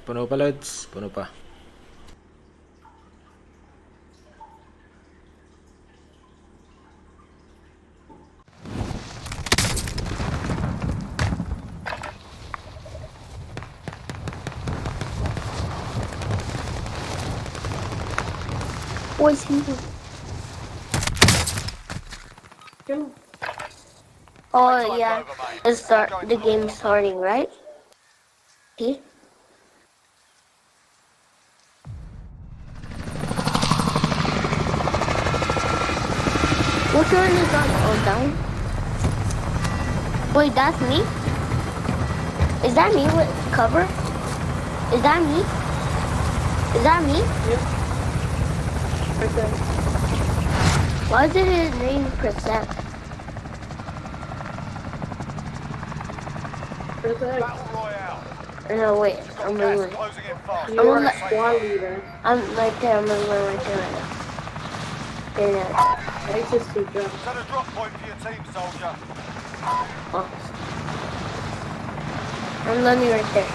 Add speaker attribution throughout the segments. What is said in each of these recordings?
Speaker 1: Puno pa, Lods. Puno pa.
Speaker 2: What's he? Oh yeah, the game starting, right? Okay. Which one is on? Oh, down. Wait, that's me. Is that me with cover? Is that me? Is that me?
Speaker 3: Okay.
Speaker 2: Why is it his name percent?
Speaker 4: Battle Royale.
Speaker 2: No, wait.
Speaker 4: You've got
Speaker 2: I'm
Speaker 4: gas
Speaker 2: moving.
Speaker 4: closing in fast.
Speaker 3: You are a
Speaker 4: Safe
Speaker 3: squad
Speaker 4: zone.
Speaker 3: leader.
Speaker 2: I'm right there. I'm moving right there right now. There it is.
Speaker 3: I just see jump.
Speaker 4: Set a drop point for your team, soldier.
Speaker 2: Oh. I'm landing right there.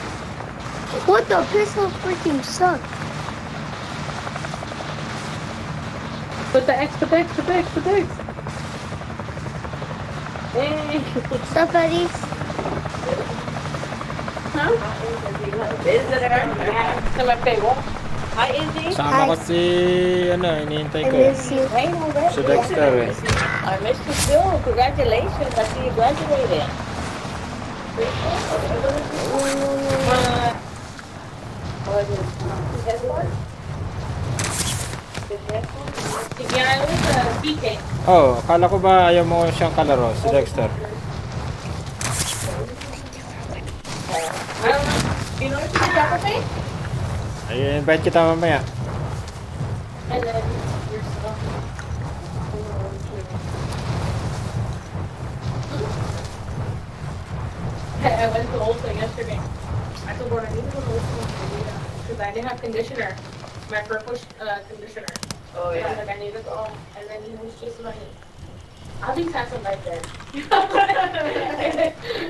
Speaker 2: What the pistol freaking suck.
Speaker 3: Put the X, put the X, put the X, put the X. Hey.
Speaker 2: What's up, buddies?
Speaker 3: Huh? Visitor. Se me pegó. Hi, Izzy.
Speaker 1: Kasama ko si, hinihintay
Speaker 2: I
Speaker 1: ko eh.
Speaker 2: miss you.
Speaker 3: Hey, already.
Speaker 1: Si Dexter eh.
Speaker 3: I missed you too. Congratulations. I see you graduated.
Speaker 1: Oh, akala ko ba ayaw mo siyang kalaro, si Dexter?
Speaker 3: You know what you did with me?
Speaker 1: Ay, invite kita mamaya.
Speaker 3: And then your stuff. I went to Ulta yesterday. I told her I need to go to Ulta because I didn't have conditioner. My purple conditioner. Oh yeah. I was like, I need to go. And then he was just like, I'll be some right there.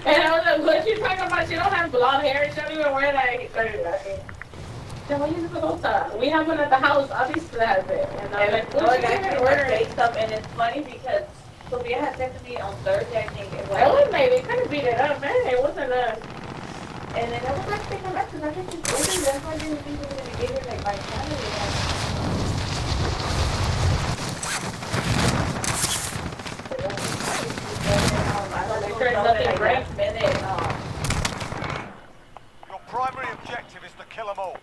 Speaker 3: And I was like, what you talking about? She don't have blonde hair. She don't even wear that. He started laughing. Then we use the Ulta. We have one at the house. Obviously has it. And I was like,
Speaker 5: Oh,
Speaker 3: what
Speaker 5: I
Speaker 3: you
Speaker 5: got
Speaker 3: even
Speaker 5: my
Speaker 3: wear?
Speaker 5: face up, and it's funny because Sophia had texted me on Thursday, I think it
Speaker 3: That
Speaker 5: was.
Speaker 3: was maybe kind of beat it up, man. It wasn't a.
Speaker 5: And then I was like, thinking back, because I think it's open, that's why I didn't think we were going to get it like by Saturday. Last minute,
Speaker 4: Your primary objective is to kill them all.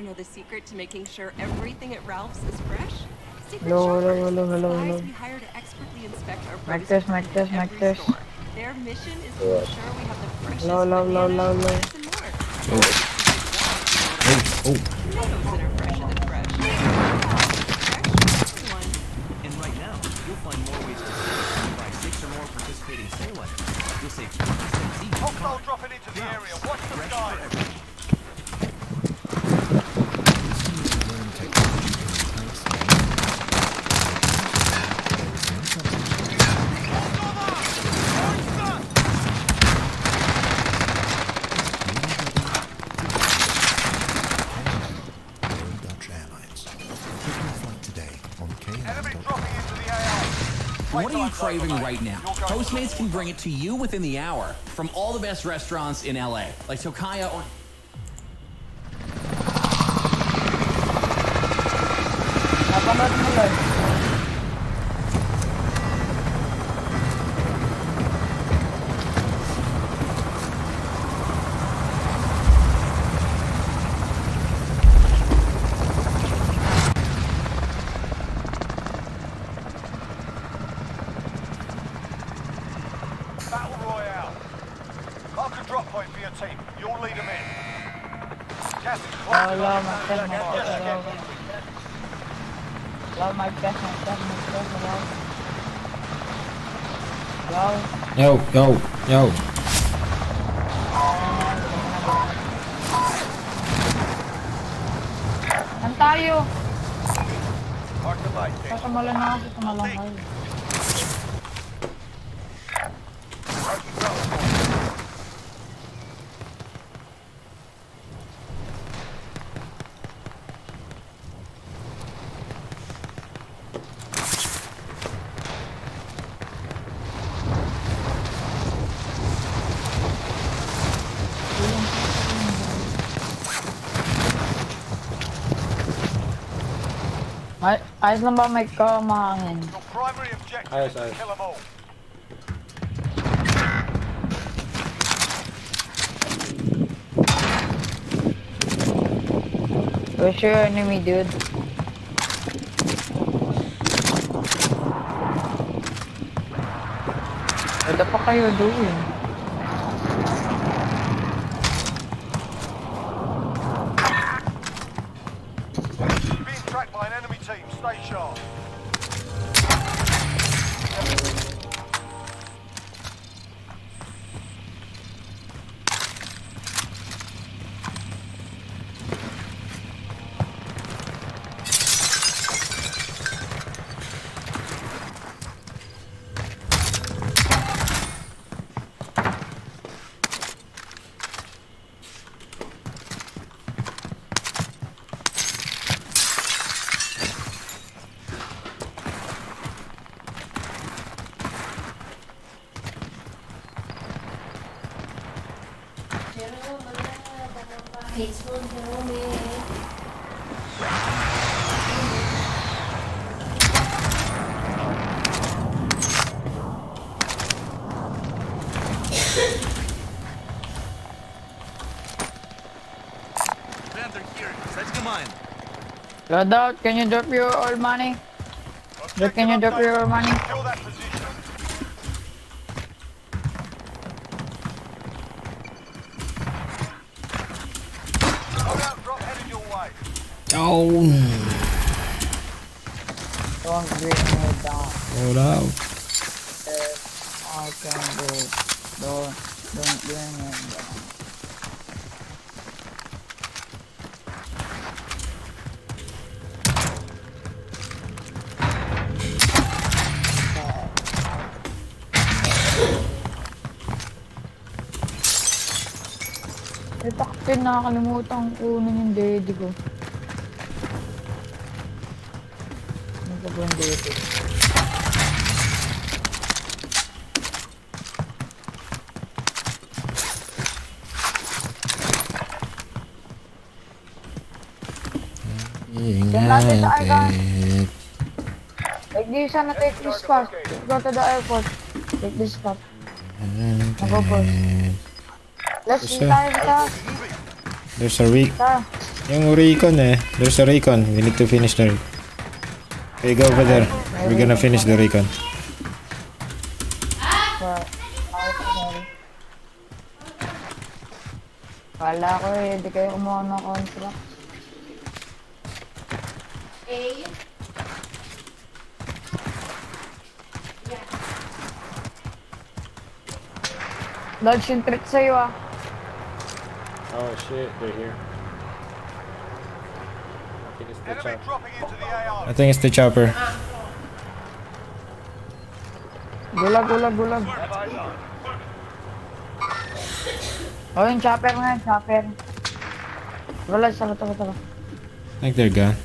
Speaker 6: know the secret to making sure everything at Ralph's is fresh? Secret
Speaker 7: Hello,
Speaker 6: shoppers.
Speaker 7: hello, hello, hello,
Speaker 6: Spies
Speaker 7: hello.
Speaker 6: we hire to expertly inspect our
Speaker 7: Mic
Speaker 6: produce
Speaker 7: test, mic
Speaker 6: in
Speaker 7: test, mic
Speaker 6: every
Speaker 7: test.
Speaker 6: store. Their mission is to ensure we have the freshest
Speaker 7: Hello, hello, hello, hello,
Speaker 6: bananas,
Speaker 7: hello.
Speaker 6: lettuce, and more.
Speaker 8: Oh,
Speaker 6: Tomatoes that are fresher than fresh. Fresh for everyone.
Speaker 9: And right now, you'll find more ways to save. If you buy 6 or more participating sale items, you'll save 20% each.
Speaker 4: Hostile dropping into the area. Watch the
Speaker 9: Fresh
Speaker 4: sky.
Speaker 9: for everyone.
Speaker 10: Dutch Airlines. Book your flight today on
Speaker 4: Enemy
Speaker 10: KLM.
Speaker 4: dropping into the AO.
Speaker 11: What are you
Speaker 4: Wait till I'm
Speaker 11: craving
Speaker 4: over,
Speaker 11: right
Speaker 4: mate.
Speaker 11: now?
Speaker 4: You'll go
Speaker 11: Postmates
Speaker 4: for
Speaker 11: can bring it to you within the hour from all the best restaurants in LA, like Tokaya or.
Speaker 7: Napanood mo lang.
Speaker 4: Battle Royale. Mark a drop point for your team. You'll lead them in. Gas is closing.
Speaker 7: Hello,
Speaker 4: up.
Speaker 7: mic test, mic
Speaker 4: Just
Speaker 7: test,
Speaker 4: get
Speaker 7: hello.
Speaker 4: moving.
Speaker 7: Hello, mic test, mic test, mic test, hello. Hello.
Speaker 8: Yo.
Speaker 7: Saan tayo?
Speaker 4: Mark the light.
Speaker 7: Sasamalan na ako, sasamalan kayo. Ayos lang ba may kamahangin?
Speaker 4: Your primary objective
Speaker 1: Ayos,
Speaker 4: is to
Speaker 1: ayos.
Speaker 4: kill them all.
Speaker 7: Where's your enemy, dude? What the fuck are you doing?
Speaker 4: You're being tracked by an enemy team. Stay sharp.
Speaker 9: Panther here. Let's come on.
Speaker 7: Loadout, can you drop your oil money? Can you drop your money?
Speaker 4: Kill that position. Loadout drop headed your way.
Speaker 8: Oh,
Speaker 7: Don't bring me down.
Speaker 8: hold out.
Speaker 7: I can do it. Don't bring me down. Eh, bakit nakakalimutan kunin yung daddy ko? Ano ba ba yung daddy?
Speaker 8: Ingat.
Speaker 7: Like this, sana take this spot. Go to the airport. Take this spot. Go, boss. Let's
Speaker 8: Yes,
Speaker 7: see
Speaker 8: sir.
Speaker 7: tayo sa
Speaker 8: There's a rig.
Speaker 7: Tara.
Speaker 8: Yung recon eh. There's a recon. We need to finish the recon. Okay, go over there. We're gonna finish the recon.
Speaker 7: Kala ko eh, di kayo kumuha ng contract. Dodge yung treat sa'yo ah.
Speaker 1: Oh shit, they're here. I think it's the
Speaker 4: Enemy
Speaker 1: chopper.
Speaker 4: dropping into the AO.
Speaker 8: I think it's the chopper.
Speaker 7: Gulag, gulag, gulag. Oh, yung chopper nga, yung chopper. Wala, tara.
Speaker 8: I think they're gone.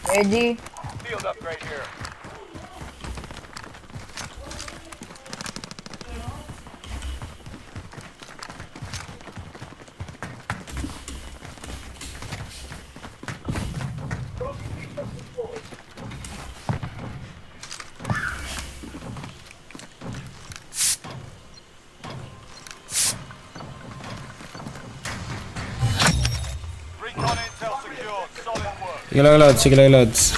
Speaker 7: Ready?
Speaker 4: Field upgrade here. Recon intel secured. Solid work.
Speaker 8: Sige lang, Lods. Sige lang, Lods.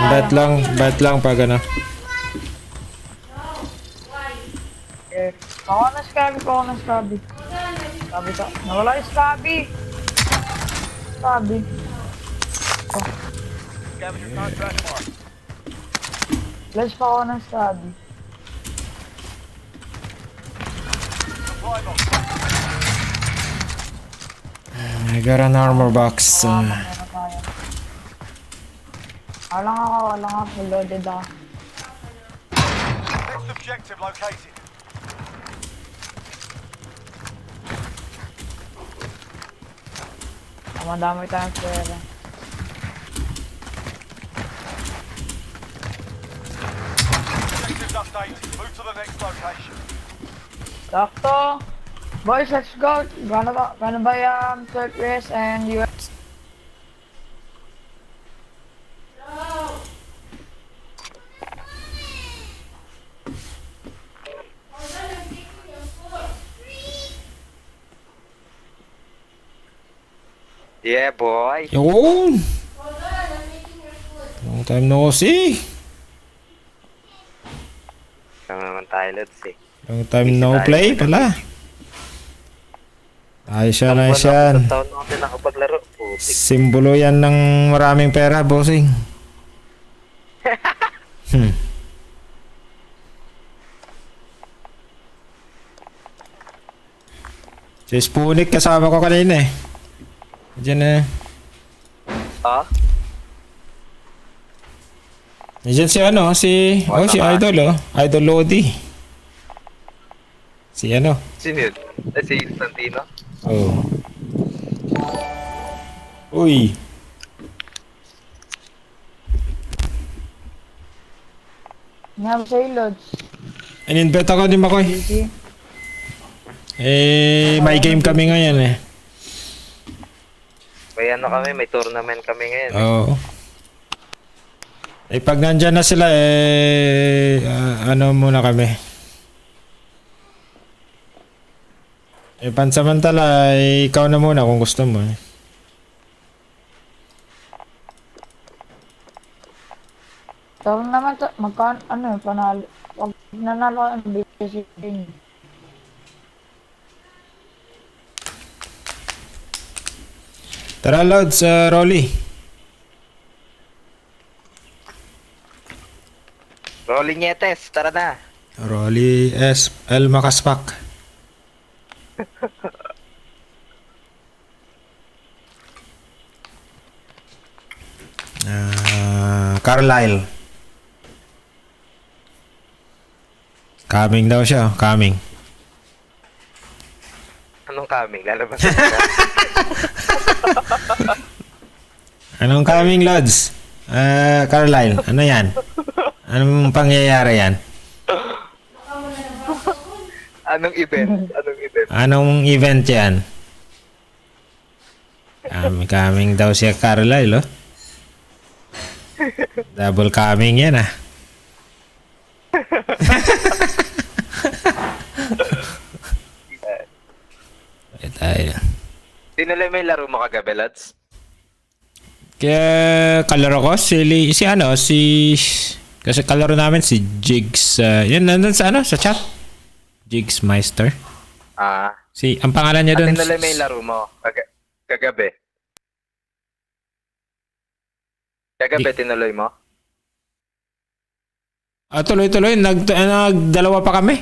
Speaker 8: Bet lang pag ano.
Speaker 7: Eh, ako na Scabby. Scabby ka. Nawala yung Scabby.
Speaker 4: Scavenger contract marked.
Speaker 7: Flash pa ako ng Scabby.
Speaker 4: Supply box.
Speaker 8: I got an armor box.
Speaker 7: Walang ako. Loaded ako.
Speaker 4: Next objective located.
Speaker 7: Madami tayong pera.
Speaker 4: Objectives updated. Move to the next location.
Speaker 7: Sakto! Boys, let's go! Gonna ba yung Turkish and US?
Speaker 12: Yeah, boy.
Speaker 8: Yun! Long time no see.
Speaker 12: Kami naman tayo, Lods eh.
Speaker 8: Long time no play pala. Ayos yan.
Speaker 12: Taon na ako din nakapaglaro. Putik.
Speaker 8: Simbolo yan ng maraming pera, bossing. Si Spunik kasama ko kanina eh. Diyan na.
Speaker 12: Ha?
Speaker 8: Diyan si ano, si Idol oh. Idol Lodi. Si ano?
Speaker 12: Sino yun? Si Santino?
Speaker 8: Oh. Uy.
Speaker 7: Nga ba sa'yo, Lods?
Speaker 8: In-invite ako ni Makoy.
Speaker 7: Easy.
Speaker 8: May game kami ngayon eh.
Speaker 12: May ano kami, may tournament kami ngayon.
Speaker 8: Oo. Pag nandyan na sila ano muna kami. Pansamantala, ikaw na muna kung gusto mo eh.
Speaker 7: Tawag naman, panalo. Pag nanalo ang BC din.
Speaker 8: Tara Lods, Rolly.
Speaker 12: Rolling Yetes, tara na.
Speaker 8: Rolly S. L. Makaspak. Carlisle. Coming daw siya, coming.
Speaker 12: Anong coming? Lalabas na ba?
Speaker 8: Anong coming, Lods? Carlisle, ano yan? Anong pangyayari yan?
Speaker 12: Anong event? Anong event?
Speaker 8: Anong event yan? Coming daw si Carlisle, oh. Double coming yan, ah. Ay, tayo.
Speaker 12: Tinuloy mo yung laro mo kagabi, lads?
Speaker 8: Kaya kalaro ko si kasi kalaro namin si Jigs, yun nandun sa ano sa chat, Jigs Meister. Ang pangalan niya doon.
Speaker 12: Tinuloy mo yung laro mo kagabi. Kagabi tinuloy mo?
Speaker 8: Tuloy-tuloy nagdalawa pa kami.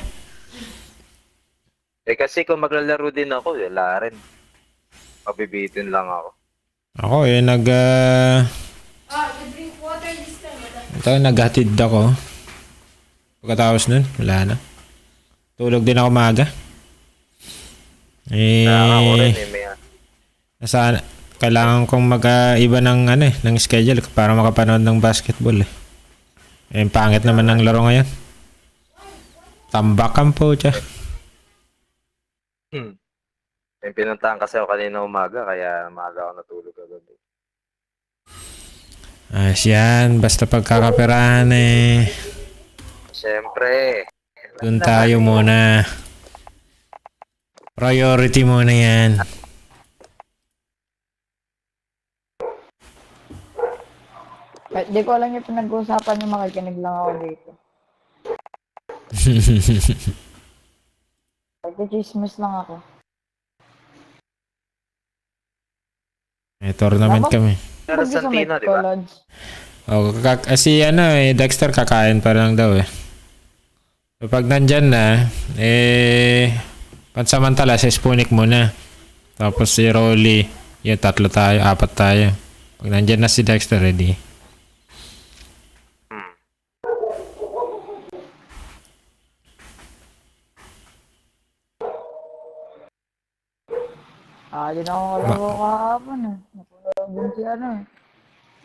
Speaker 12: Kasi kung maglalaro din ako, wala rin. Mabibitin lang ako.
Speaker 8: Ako ito, naghatid ako. Pagkatapos nun, wala na. Tulog din ako maaga.
Speaker 12: Ako rin
Speaker 8: Nasa, kailangan kong mag-iba ng ng schedule para makapanood ng basketball eh. Pangit naman ng laro ngayon. Tambakan po siya.
Speaker 12: May pinuntahan kasi ako kanina umaga, kaya maaga ako natulog kagabi.
Speaker 8: Ayos yan, basta pagkakaperahan eh.
Speaker 12: Siyempre.
Speaker 8: Doon tayo muna. Priority muna yan.
Speaker 7: Di ko alam yung pinag-uusapan yung makikinig lang ako dito. Nag-chismis lang ako.
Speaker 8: May tournament kami.
Speaker 12: Pero Santino, di ba?
Speaker 8: Si Dexter kakain pa lang daw eh. So, pag nandyan na, pansamantala si Spunik muna. Tapos si Rolly, yung 3 tayo, 4 tayo. Pag nandyan na si Dexter, ready.
Speaker 7: Di na ako kalaro kahapon eh. Napunod din si eh.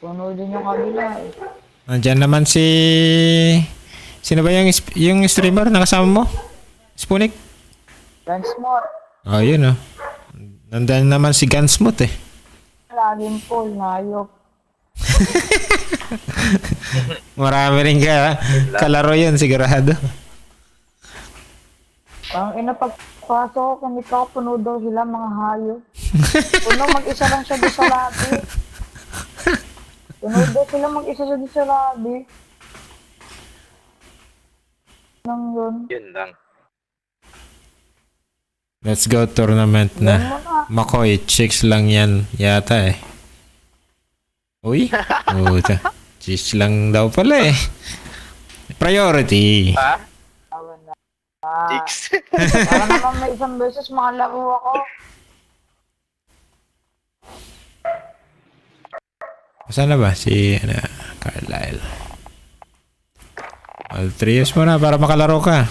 Speaker 7: Punod din yung kabila eh.
Speaker 8: Nandyan naman si... Sino ba yung streamer na kasama mo? Spunik?
Speaker 7: Gunsmore.
Speaker 8: Yun oh. Nandyan naman si Gunsmooth eh.
Speaker 7: Laging full, nayok.
Speaker 8: Marami rin kalaro yun, sigurado.
Speaker 7: Ang pagpasok ko, kung ikaw, puno daw sila mga hayop. Puno, mag-isa lang siya doon sa lobby. Puno daw sila mag-isa siya doon sa lobby.
Speaker 12: Yun lang.
Speaker 8: Let's go tournament na. Makoy, chicks lang yan yata eh. Uy, puta. Chicks lang daw pala eh. Priority.
Speaker 12: Chicks.
Speaker 7: Para naman may isang beses makalaro ako.
Speaker 8: Saan na ba si Carlisle? All 3 years mo na para makalaro ka.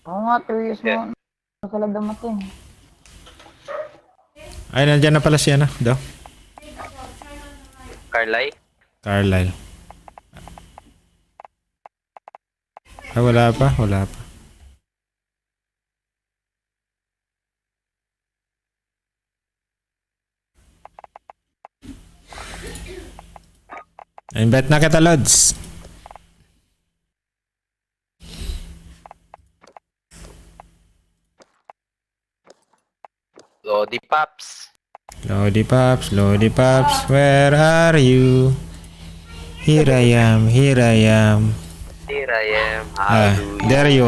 Speaker 7: Oo nga, 2 years mo. Sila dumating.
Speaker 8: Ay, nandyan na pala siya daw.
Speaker 12: Carlisle?
Speaker 8: Ay, wala pa. Invite na kita, Lods.
Speaker 12: Lodi Pops.
Speaker 8: Lodi Pops, where are you? Here I am. There you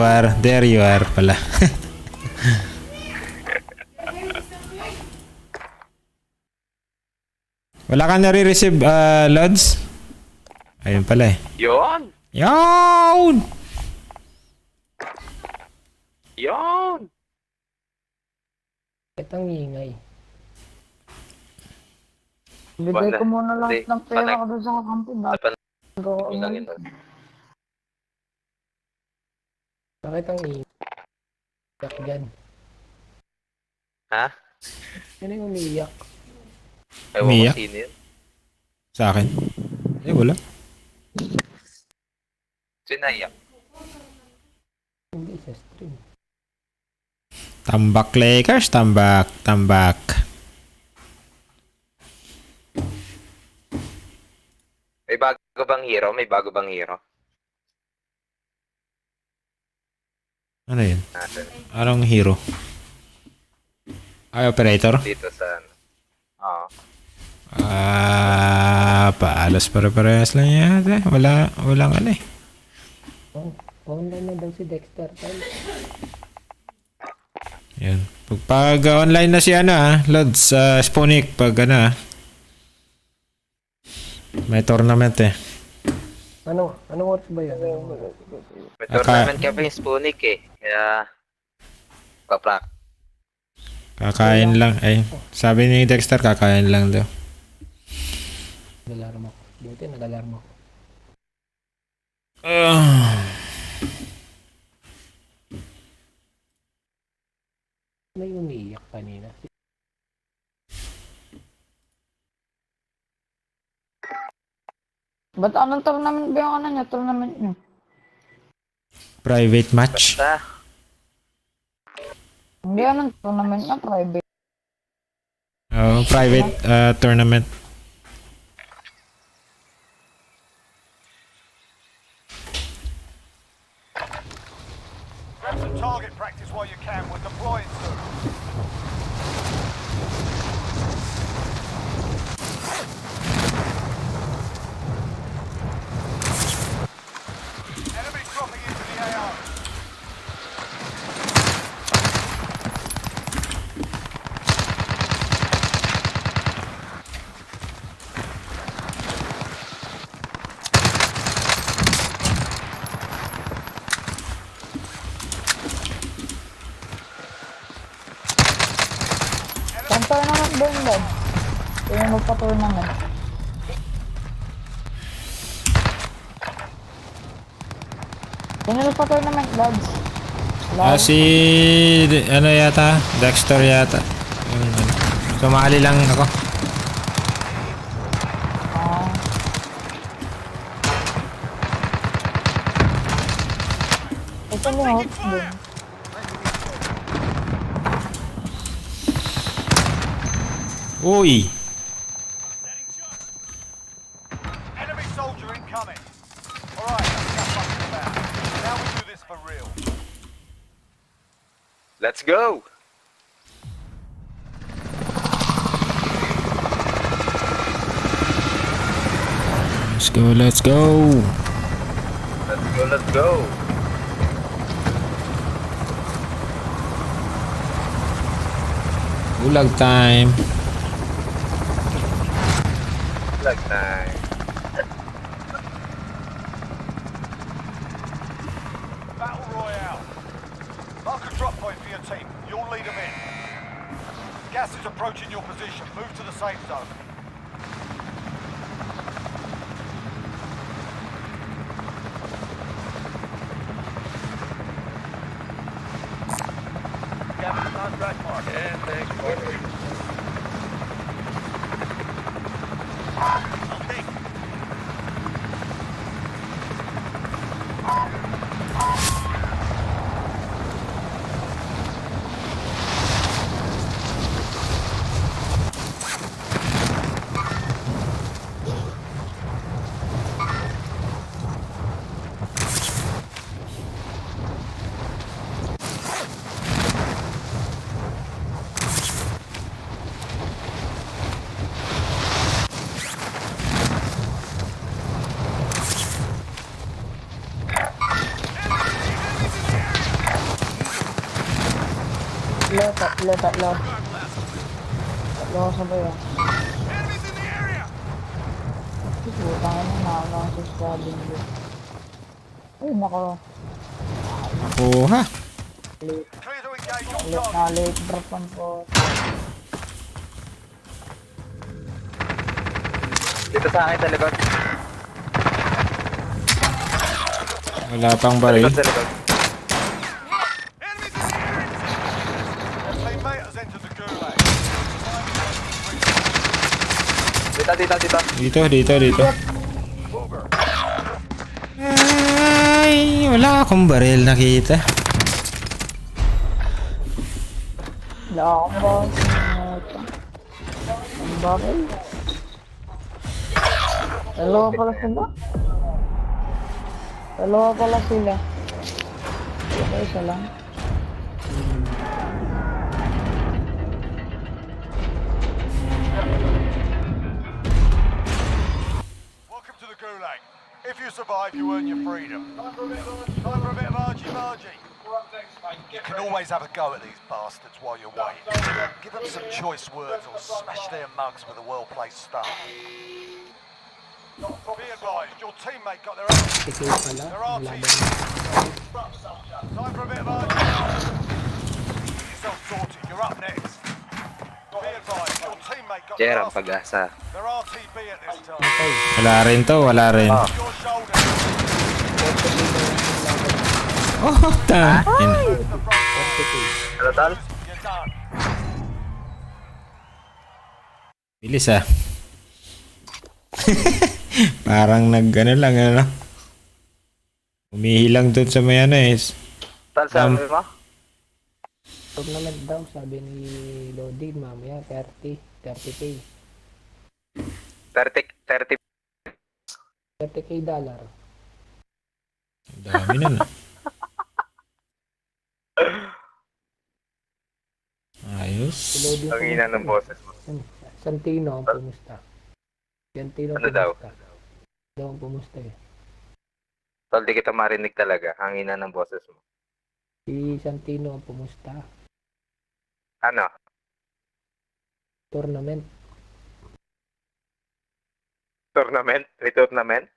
Speaker 8: are pala. Wala ka nare-receive, Lods? Ayun pala eh.
Speaker 12: Yon!
Speaker 13: Itang ingay.
Speaker 7: Bigay ko muna lang ng pera ko doon sa kakampi.
Speaker 13: Bakit ang ingay? Dyan.
Speaker 12: Ha?
Speaker 13: Sino yung umiiyak?
Speaker 8: Umiiyak?
Speaker 12: Sino yun?
Speaker 8: Sa akin? Wala.
Speaker 12: Sinaiyak.
Speaker 13: Hindi sa stream.
Speaker 8: Tambak Lakers, tambak.
Speaker 12: May bago bang hero? May bago bang hero?
Speaker 8: Ano yun?
Speaker 12: Natin.
Speaker 8: Anong hero? Ay, operator?
Speaker 12: Dito sa ano. Oo.
Speaker 8: Paalas pare-parehas lang yata. Walang ano eh.
Speaker 13: Online na daw si Dexter.
Speaker 8: Yan. Pag online na si Lods, Sponic, pag may tournament eh.
Speaker 13: Anong oras ba yan?
Speaker 12: May tournament kami Spoonik eh. Kaya, paprak.
Speaker 8: Kakain lang. Ay, sabi ni Dexter, kakain lang daw.
Speaker 13: Nag-alarm ako. Buti nag-alarm ako. May umiiyak kanina.
Speaker 7: Ba't anong tournament ba yung tournament nyo?
Speaker 8: Private match.
Speaker 12: Basta,
Speaker 7: Hindi anong tournament na private.
Speaker 8: Oh, private tournament.
Speaker 4: Grab some target practice while you can. We're deploying soon. Enemy dropping into the AR.
Speaker 7: Saan tournament ba yun, Dad? Yung magpa-tournament. Sino magpa-tournament, Dads?
Speaker 8: Si yata, Dexter yata. Yung, sumali lang ako.
Speaker 7: Ito mo host din.
Speaker 8: Uy!
Speaker 4: Enemy soldier incoming. Alright, that's enough fucking about. Now we do this for real.
Speaker 12: let's go!
Speaker 8: Let's go!
Speaker 12: Let's go!
Speaker 8: Bulag time.
Speaker 12: Like time.
Speaker 4: Battle Royale. Mark a drop point for your team. You'll lead them in. Gas is approaching your position. Move to the safe zone. Captain contract mark. And thanks, partner. I'll take it.
Speaker 7: Tatlo. Tatlo ako sabay ah. Putang ina na ako sa squadron ko. Ay, nako.
Speaker 8: Nakuha.
Speaker 4: Clear to engage on target.
Speaker 7: Late drop lang po.
Speaker 12: Dito sa akin sa likod.
Speaker 8: Wala pang baril.
Speaker 12: Sa likod.
Speaker 4: Teammate has entered the gulag.
Speaker 12: Dito.
Speaker 8: Ay, wala akong baril nakita.
Speaker 7: Nakakabang. Ang bakit? Dalawa pala sila? Dalawa pala sila. Okay, isa lang.
Speaker 4: Welcome to the Gulag. If you survive, you earn your freedom. Time for a bit of argy-bargy. You can always have a go at these bastards while you're waiting. Give them some choice words or smash their mugs with a well-placed stuff. Be advised, your teammate got their
Speaker 13: Tikay pala.
Speaker 4: There
Speaker 13: Ang
Speaker 4: are
Speaker 13: laban.
Speaker 4: Time for a bit of argy-bargy. Get yourself sorted, you're up next. Be advised, your teammate got
Speaker 12: Jer,
Speaker 4: their
Speaker 12: ang pag-asa.
Speaker 4: They're RTB at this time.
Speaker 8: Wala rin to, wala rin.
Speaker 12: Ah.
Speaker 4: Your shoulder.
Speaker 8: Oh, ta.
Speaker 12: Ano, Tal?
Speaker 4: You're done.
Speaker 8: Bilis ah. Parang ano lang, ano. Umihilang doon sa may ano eh.
Speaker 12: Tal, sabi mo?
Speaker 13: Tournament daw, sabi ni Lodi, mamaya 30k. 30k dollar.
Speaker 8: Dami na. Ayos.
Speaker 13: Si Lodi
Speaker 12: Ang ina ng boses mo.
Speaker 13: Santino ang pumusta. Santino ang
Speaker 12: Ano daw?
Speaker 13: pumusta. Daw ang pumusta eh.
Speaker 12: Tal, di kita marinig talaga. Ang ina ng boses mo.
Speaker 13: Si Santino ang pumusta.
Speaker 12: Ano?
Speaker 13: Tournament.
Speaker 12: Tournament? May tournament?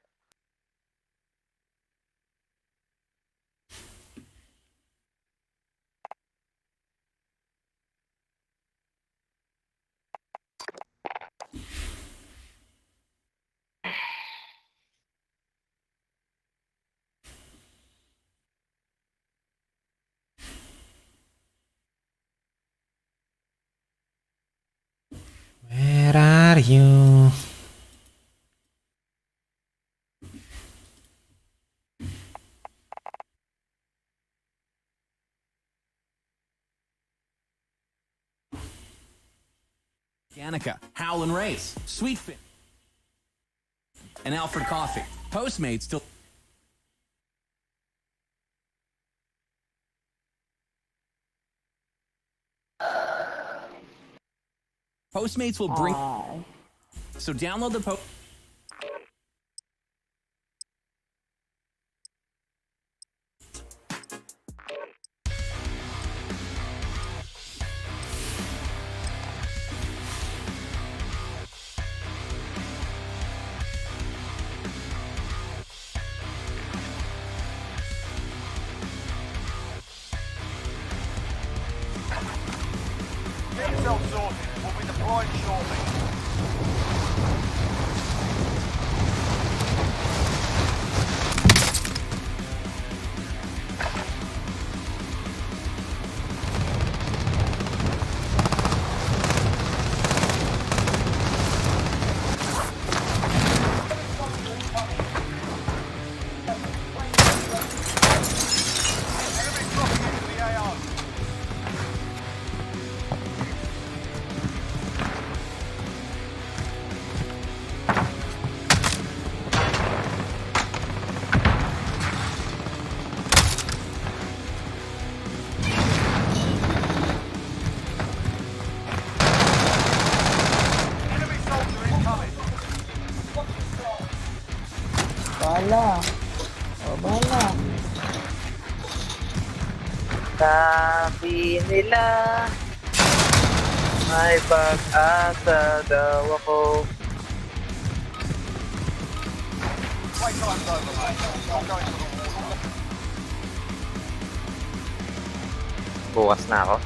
Speaker 8: Where are you?
Speaker 11: Danica, Howlin' Race, Sweetfin, and Alfred Coffee. Postmates still. Postmates will bring. So download the
Speaker 4: Get yourself sorted. We'll be deploying shortly. Enemy dropping into the AO. Enemy soldier incoming.
Speaker 7: Bala. O, bala.
Speaker 12: Sabi nila may pag-asa daw ako.
Speaker 4: Playtime's over, mate. I'm going to the water.
Speaker 12: Bukas na ako.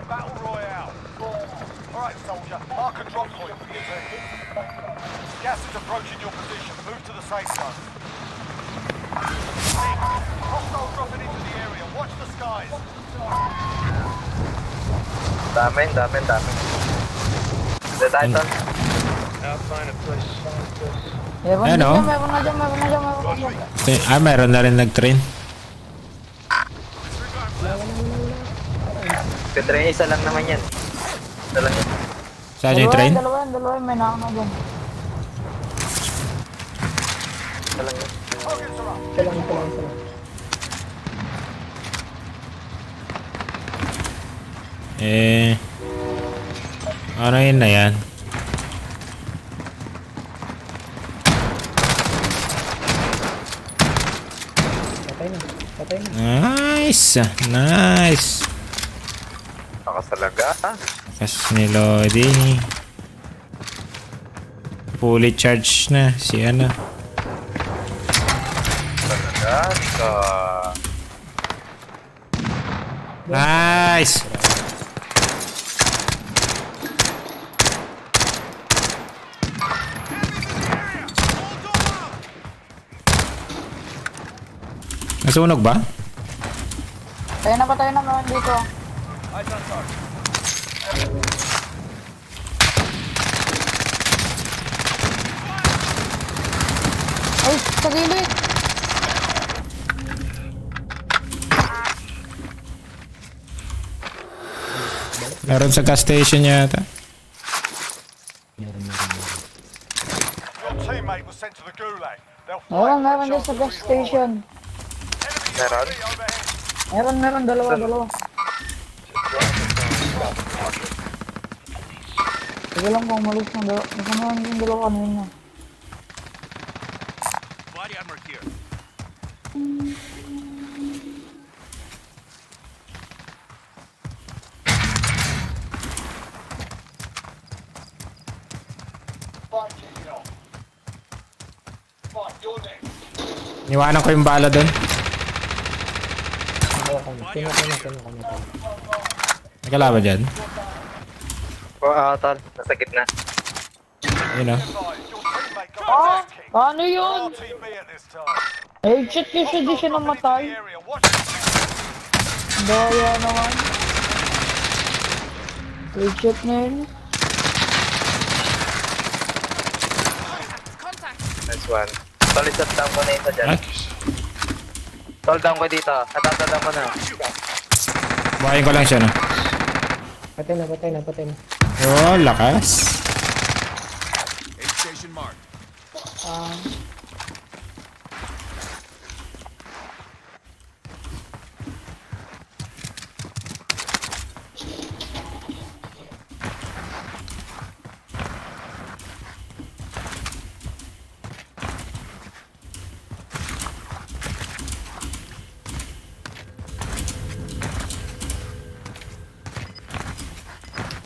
Speaker 4: Battle Royale. Alright, soldier. Mark a drop point for your team. Gas is approaching your position. Move to the safe zone. Nick, hostile dropping into the area. Watch the skies.
Speaker 12: Dami. Dito tayo, tol.
Speaker 7: Meron
Speaker 8: Ano?
Speaker 7: na dyan.
Speaker 8: Meron na rin nag-train.
Speaker 12: Katrain, isa lang naman yan. Isa lang yan.
Speaker 8: Saan yung train?
Speaker 7: Dalawa, may nakakana dyan.
Speaker 12: Isa lang yan.
Speaker 13: Isa lang.
Speaker 8: Ano yun na yan?
Speaker 13: Patay na.
Speaker 8: Nice.
Speaker 12: Takas talaga.
Speaker 8: Kasi ni Lodi. Fully charged na si ano.
Speaker 12: Talaga.
Speaker 8: Nice. Nasunog ba?
Speaker 7: Tayo na naman dito. Ay, sa gilid!
Speaker 8: Meron sa gas station yata.
Speaker 4: Your teammate was sent to the gulag. They'll
Speaker 7: Meron din sa gas station.
Speaker 12: Meron?
Speaker 7: Meron, dalawa. Sige lang kung umalis na dalawa. Nasaan yung dalawa kanina?
Speaker 9: Body armor here.
Speaker 8: Niwanan ko yung bala doon.
Speaker 13: Kino.
Speaker 8: Nagkalaban dyan.
Speaker 12: Tol. Nasa gitna.
Speaker 8: Ayun o.
Speaker 7: Ano yun? Headshot niya siya, di siya namatay. Daya naman. Headshot niya yun.
Speaker 12: Nice one. Tol, isat down ko na ito dyan.
Speaker 8: Ay.
Speaker 12: Tol, down ko dito. Down ko na.
Speaker 8: Buhayin ko lang siya no.
Speaker 13: Patay na.
Speaker 8: Oh, lakas.
Speaker 9: Aid station marked.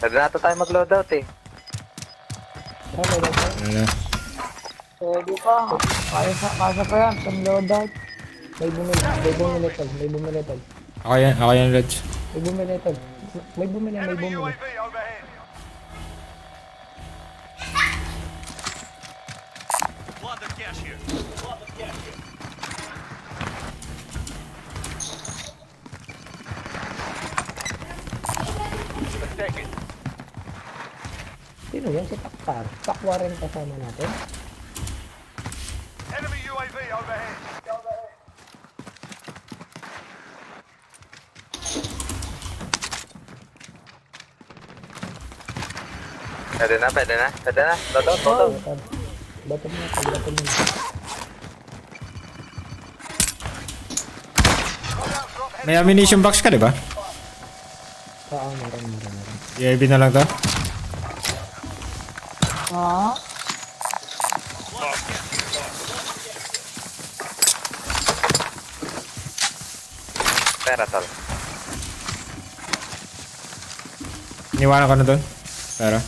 Speaker 12: Pwede na tayo mag-loadout eh.
Speaker 8: Ano?
Speaker 7: Pwede pa. Kasa pa yan, some loadout.
Speaker 13: May bumili tol.
Speaker 8: Ako yan, Reg.
Speaker 13: May bumili.
Speaker 4: UAV overhead.
Speaker 9: Blood the cash here.
Speaker 4: Take it.
Speaker 13: Sino yan? Si Taktar. Takwa rin kasama natin.
Speaker 4: Enemy UAV overhead.
Speaker 12: Pwede na. Loadout.
Speaker 13: Bato mo.
Speaker 8: May ammunition box ka, di ba?
Speaker 13: Oo, meron.
Speaker 8: UAV na lang to.
Speaker 7: Ha?
Speaker 12: Pera, tol.
Speaker 8: Iniwanan ko na doon. Pero.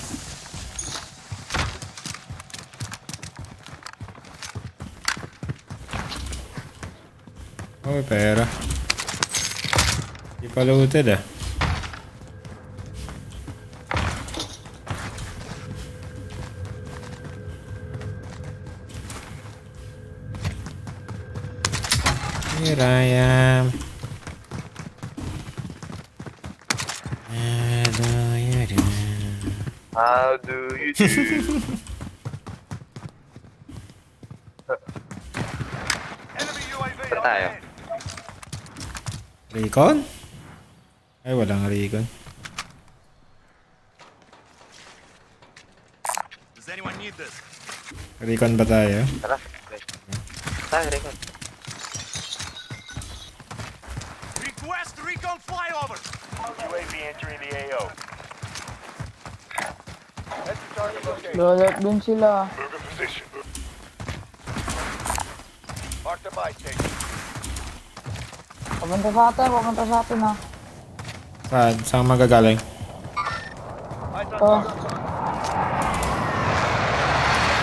Speaker 8: Oh, pera. Di pa looted ah. Here I am.
Speaker 12: How do you do?
Speaker 4: Enemy UAV
Speaker 12: Saan tayo?
Speaker 4: overhead.
Speaker 8: Recon? Ay, walang recon.
Speaker 9: Does anyone need this?
Speaker 8: Recon ba tayo?
Speaker 12: Tara. Okay. Tayo, Recon.
Speaker 4: Request recon flyover. UAV entering the AO. Head to target location.
Speaker 7: Lolat din sila.
Speaker 4: Move in position. Mark the buy station.
Speaker 7: Papunta sa atin ha.
Speaker 8: Saan? Saan magagaling?
Speaker 4: Eyes on
Speaker 7: Ito.
Speaker 4: target.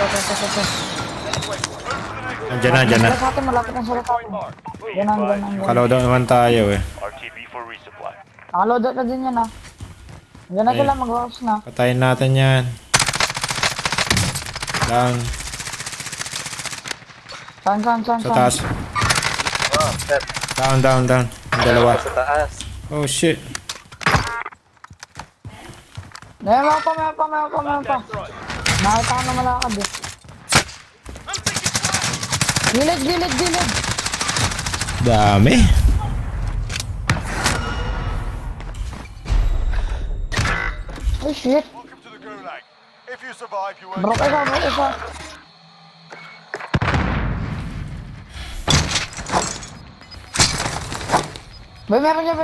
Speaker 7: Ito.
Speaker 8: Andiyan na.
Speaker 7: Sa atin, malapit na sila sa atin. Ganun.
Speaker 8: Kalodo naman tayo eh.
Speaker 4: RTB for resupply.
Speaker 7: Nakaloadout na din yan ha. Diyan na
Speaker 8: Ay.
Speaker 7: sila, mag-house na.
Speaker 8: Patayin natin yan. Down.
Speaker 7: Saan?
Speaker 8: Sa taas.
Speaker 12: Oh, set.
Speaker 8: Down. Ang dalawa.
Speaker 12: Sa taas.
Speaker 8: Oh shit.
Speaker 7: May pa. Nakita ko na malakad eh. Gilid.
Speaker 8: Dami.
Speaker 7: Oh shit.
Speaker 4: Welcome to the Gulag. If you survive, you earn
Speaker 7: Bro, isa. Meron dyan.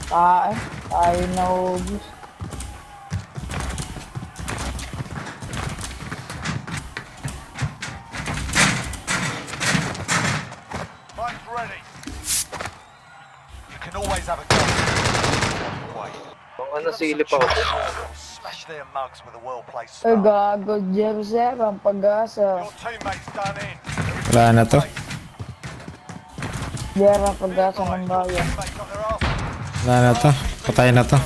Speaker 7: Tayo naubos.
Speaker 4: Mike's ready. You can always have a go. Wait.
Speaker 12: Kung ano silip ako.
Speaker 4: Smash their mugs with a well-placed
Speaker 7: Ay,
Speaker 4: start.
Speaker 7: gago, Jerusalem, ang pag-asa.
Speaker 4: Your teammates done in.
Speaker 8: Wala na to.
Speaker 7: Jera, pag-asa ng bayan.
Speaker 4: Teammates got their arse.
Speaker 8: Wala na to. Patay na to.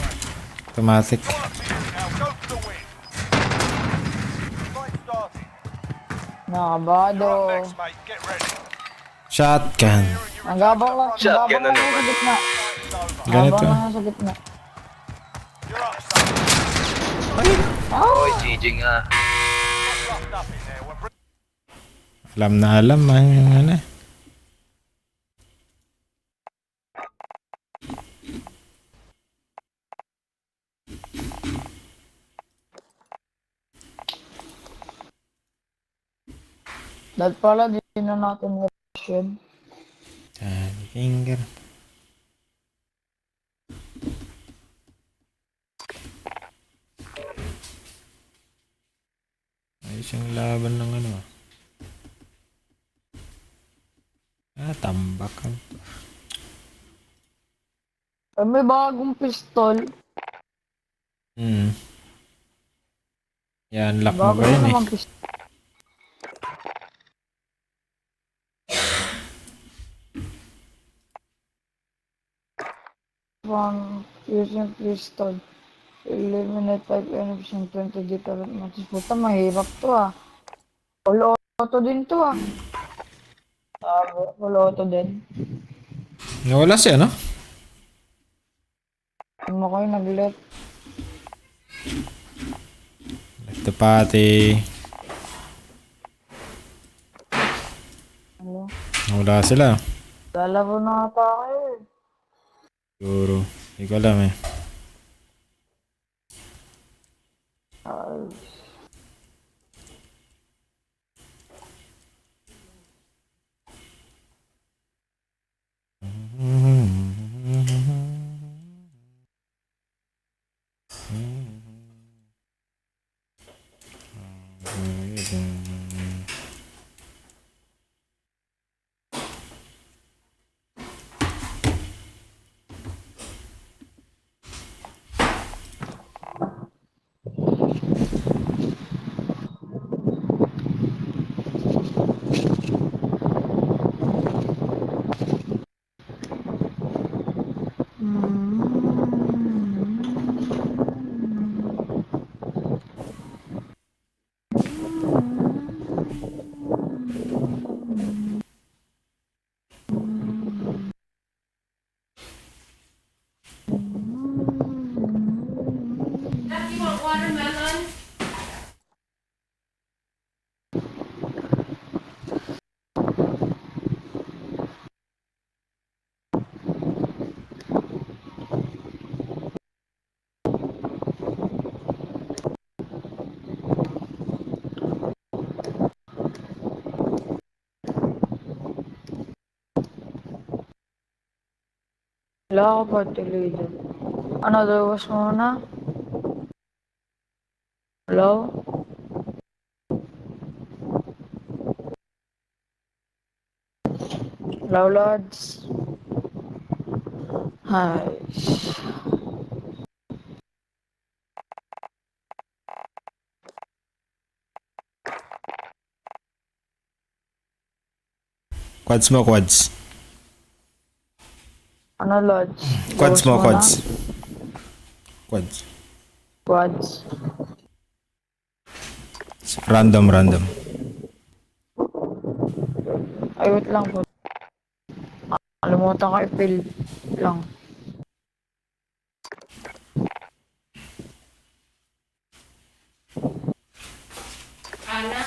Speaker 8: Automatic.
Speaker 4: Now go for the win. Fight starting.
Speaker 7: Nakabado.
Speaker 4: You're up next, mate. Get ready.
Speaker 8: Shotgun.
Speaker 7: Ang gabang lang
Speaker 12: Shotgun na
Speaker 7: sa
Speaker 12: naman.
Speaker 7: gitna.
Speaker 8: Ganito.
Speaker 7: Gabang lang sa gitna.
Speaker 4: You're up, son.
Speaker 12: Oy, GG nga.
Speaker 4: Roughed up in there. We're
Speaker 8: Alam na alam. Yung ano.
Speaker 7: Dahil pala, di na natin rush yun.
Speaker 8: Finger. Ayos yung laban ng ano. Tambak.
Speaker 7: Ay, may bagong pistol.
Speaker 8: Yan, lock mo ba yun eh?
Speaker 7: Pistol. From using pistol. Eliminate 5 enemies in 20 different matches. Puta, mahirap to ah. Full auto din to ah. Full auto din.
Speaker 8: Nawala siya, no?
Speaker 7: Ano kayo nag-let?
Speaker 8: Left the party.
Speaker 7: Ano?
Speaker 8: Nawala sila.
Speaker 7: Lalaro na ata kayo eh.
Speaker 8: Siguro. Hindi ko alam eh.
Speaker 7: Ay.
Speaker 3: watermelon?
Speaker 7: Wala ako pa tuloy dun. Ano, dawas muna? Hello? Hello, Lods? Hi.
Speaker 8: Quads mo, quads.
Speaker 7: Ano, Lods?
Speaker 8: Quads
Speaker 7: Dawas
Speaker 8: mo,
Speaker 7: muna?
Speaker 8: quads. Quads.
Speaker 7: Quads.
Speaker 8: Random, random.
Speaker 7: Ay, wait lang po. Kalimutan ko i-fill lang.
Speaker 3: Ana?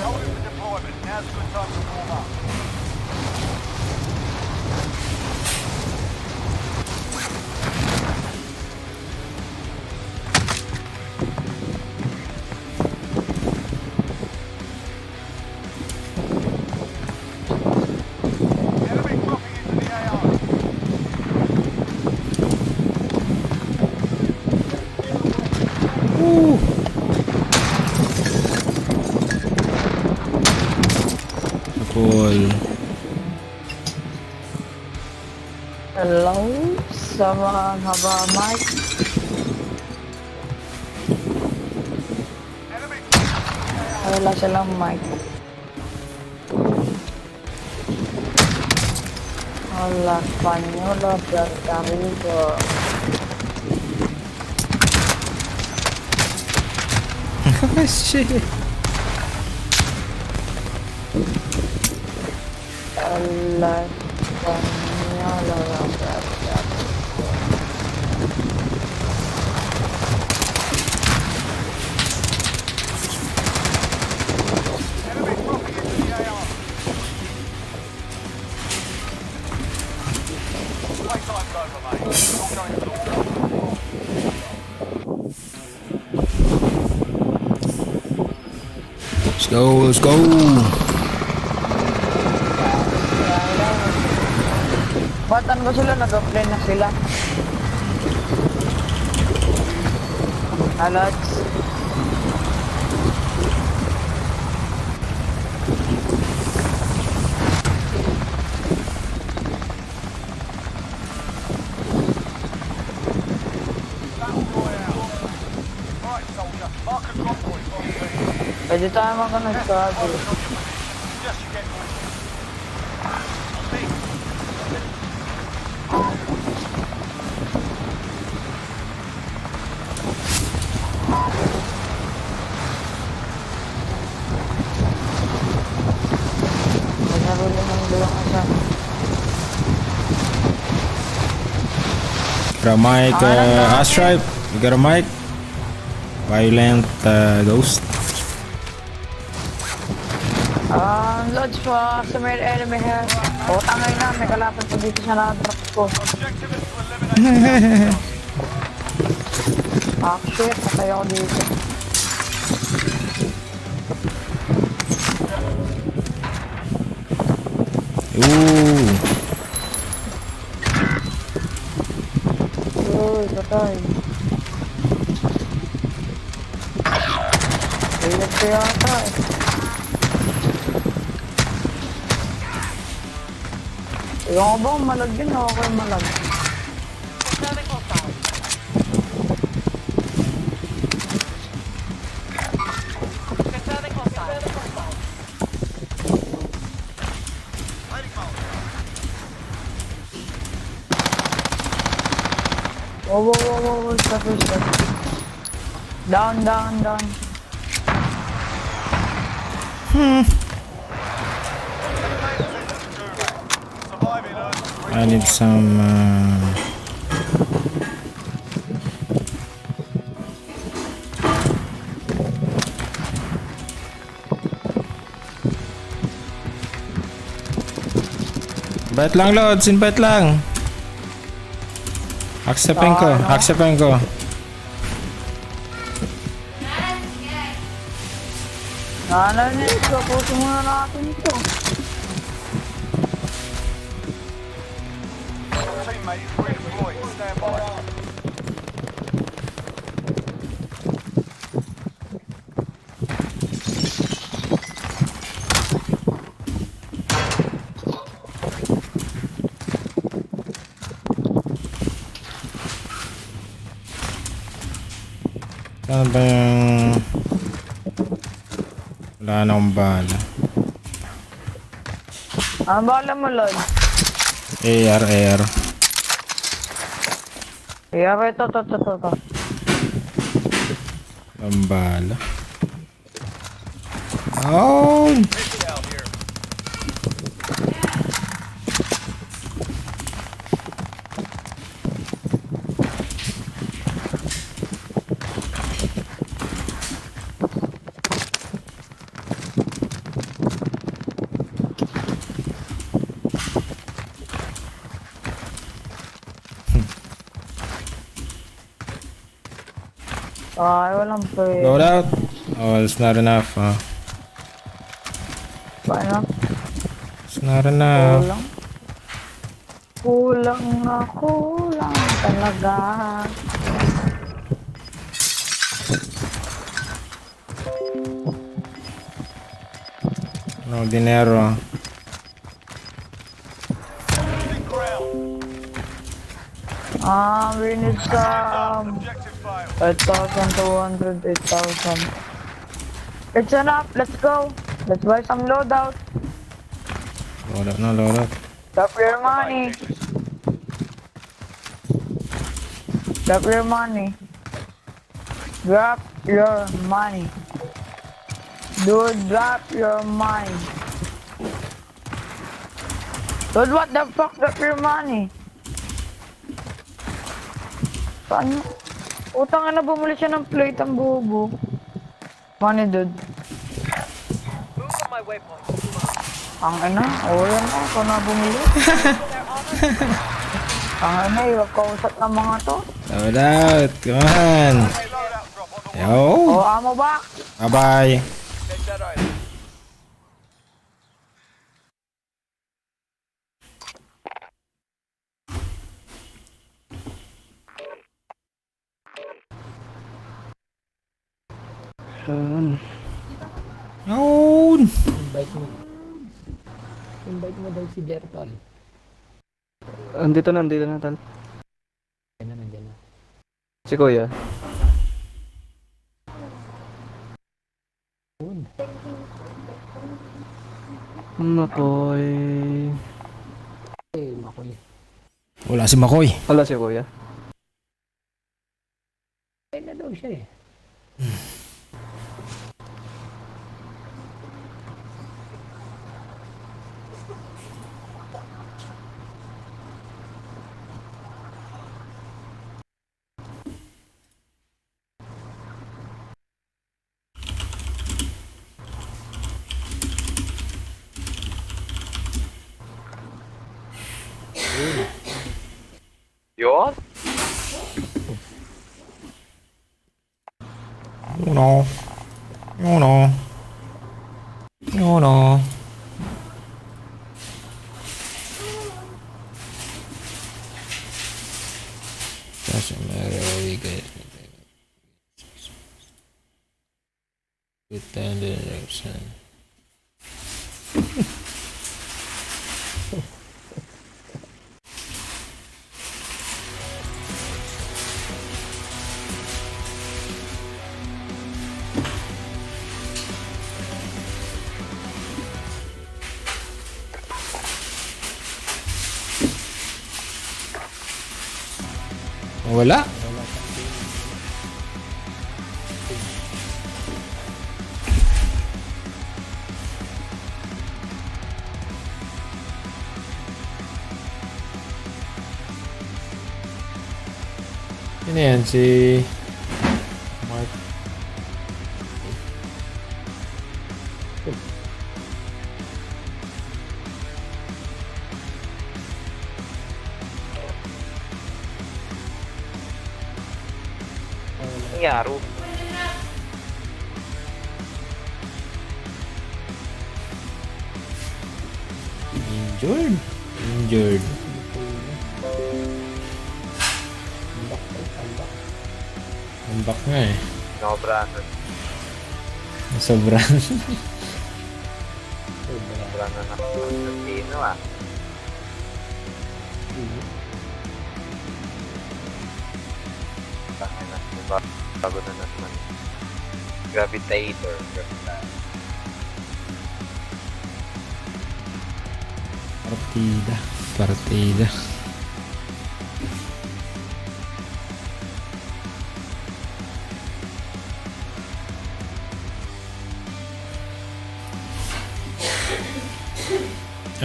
Speaker 4: Hold it for deployment. Now's a good time to warm up. Enemy dropping into the AR.
Speaker 8: Cool.
Speaker 7: Hello? Sama haba mic. Wala silang mic. Hola, española, Puerto Rico.
Speaker 8: Shit.
Speaker 7: Hola, española, Puerto Rico.
Speaker 4: Enemy dropping into the AR. Playtime's over, mate. Not going to
Speaker 8: Let's go, let's go.
Speaker 7: Batan ko sila, nag-play na sila. Alods.
Speaker 4: Alright, soldier. Mark a drop point on the beat.
Speaker 7: Pwede tayo mag-nagsabi.
Speaker 4: Just you get
Speaker 7: Nagsabi ng dalawang isa.
Speaker 8: Got a mic, Astripe. You got a mic? Violent Ghost.
Speaker 7: Lods pa sa may enemy here. O, tangay na, may kalapan pa dito sa na-drop ko. Ah, shit, patay ako dito.
Speaker 8: Ooh.
Speaker 7: side. Ilit ko yata eh. Ewan ko ba kung malag yun o ako yung malag? Whoa, stop. Down.
Speaker 8: I need some invite lang, Lods, invite lang. Acceptin ko.
Speaker 7: Nananis, kapusin muna natin ito.
Speaker 4: Teammate is redeployed. Stand by.
Speaker 8: Ano ba yung... Wala na akong bala.
Speaker 7: Ano bala mo, Lord?
Speaker 8: AR.
Speaker 7: Ito.
Speaker 8: Ang bala. Oh!
Speaker 7: Ay, walang pwede.
Speaker 8: Load out. Oh, it's not enough.
Speaker 7: Paano?
Speaker 8: It's not enough.
Speaker 7: Kulang talaga.
Speaker 8: No dinero.
Speaker 7: We need some 8,200, 8,000. It's enough, let's go. Let's buy some loadout.
Speaker 8: Load up.
Speaker 7: Drop your money. Drop your money. Dude, drop your money. Dude, what the fuck? Drop your money. Paano? Utang na, bumuli siya ng plate ang bubo. Money, dude. Ang ina, yan na, ito na bumili. Ang ina, iwag kausap ng mga to.
Speaker 8: Load out. Come on. Yo.
Speaker 7: Amo back.
Speaker 8: Bye-bye. Yun.
Speaker 13: Invite mo daw si Jertol.
Speaker 14: Andito na, tal.
Speaker 13: Nandiyan na.
Speaker 14: Si Kuya. Makoy.
Speaker 13: Makoy.
Speaker 8: Wala si Makoy.
Speaker 14: Wala si Kuya.
Speaker 13: Ay na daw siya eh.
Speaker 12: Yun?
Speaker 8: No. Wala. Sino yan? Si Mark.
Speaker 12: Nangyaro.
Speaker 8: Injured. Injured. Ambak nga eh.
Speaker 12: Sobrang.
Speaker 8: Sobrang.
Speaker 12: Sobrang na nakapagpino ah. Bago na naman. Gravitator.
Speaker 8: Partida. Partida.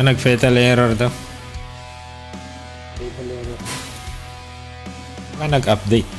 Speaker 8: Nag-fatal error daw.
Speaker 13: Fatal error.
Speaker 8: Baka nag-update.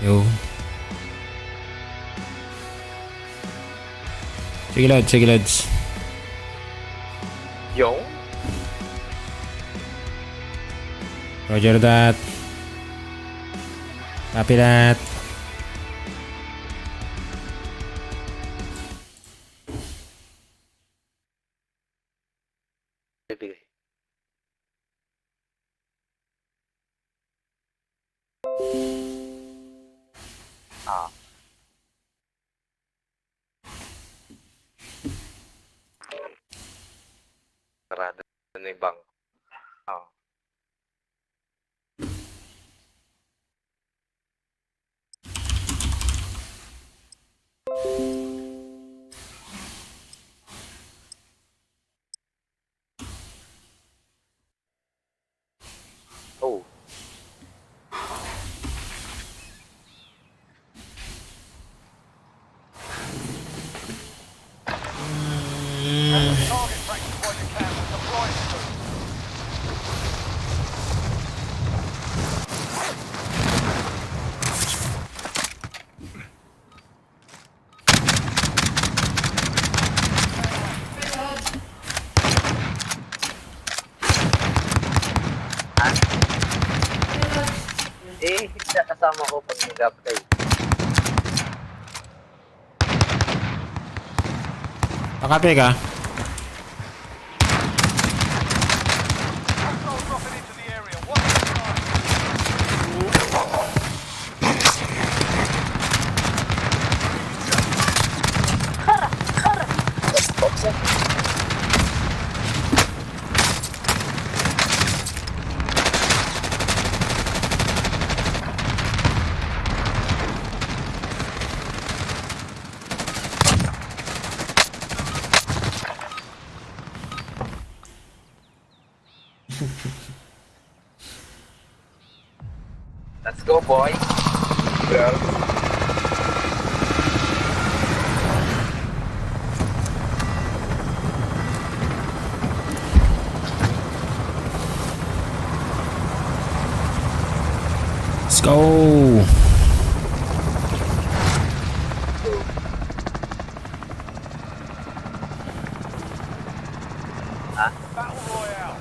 Speaker 8: Yo. Sige lads, sige lads.
Speaker 12: Yo.
Speaker 8: Roger that. Copy that.
Speaker 12: Bibigay. Ah. Sarado na yung bang. Ah. Oh. Target practice while you can with the flying suit. Eh, hindi kasama ko pag nag-apply.
Speaker 8: Pakape ka.
Speaker 4: Hostiles dropping into the area. Watch the sky.
Speaker 12: Let's go, boy. Girl.
Speaker 8: Let's go.
Speaker 4: Battle Royale.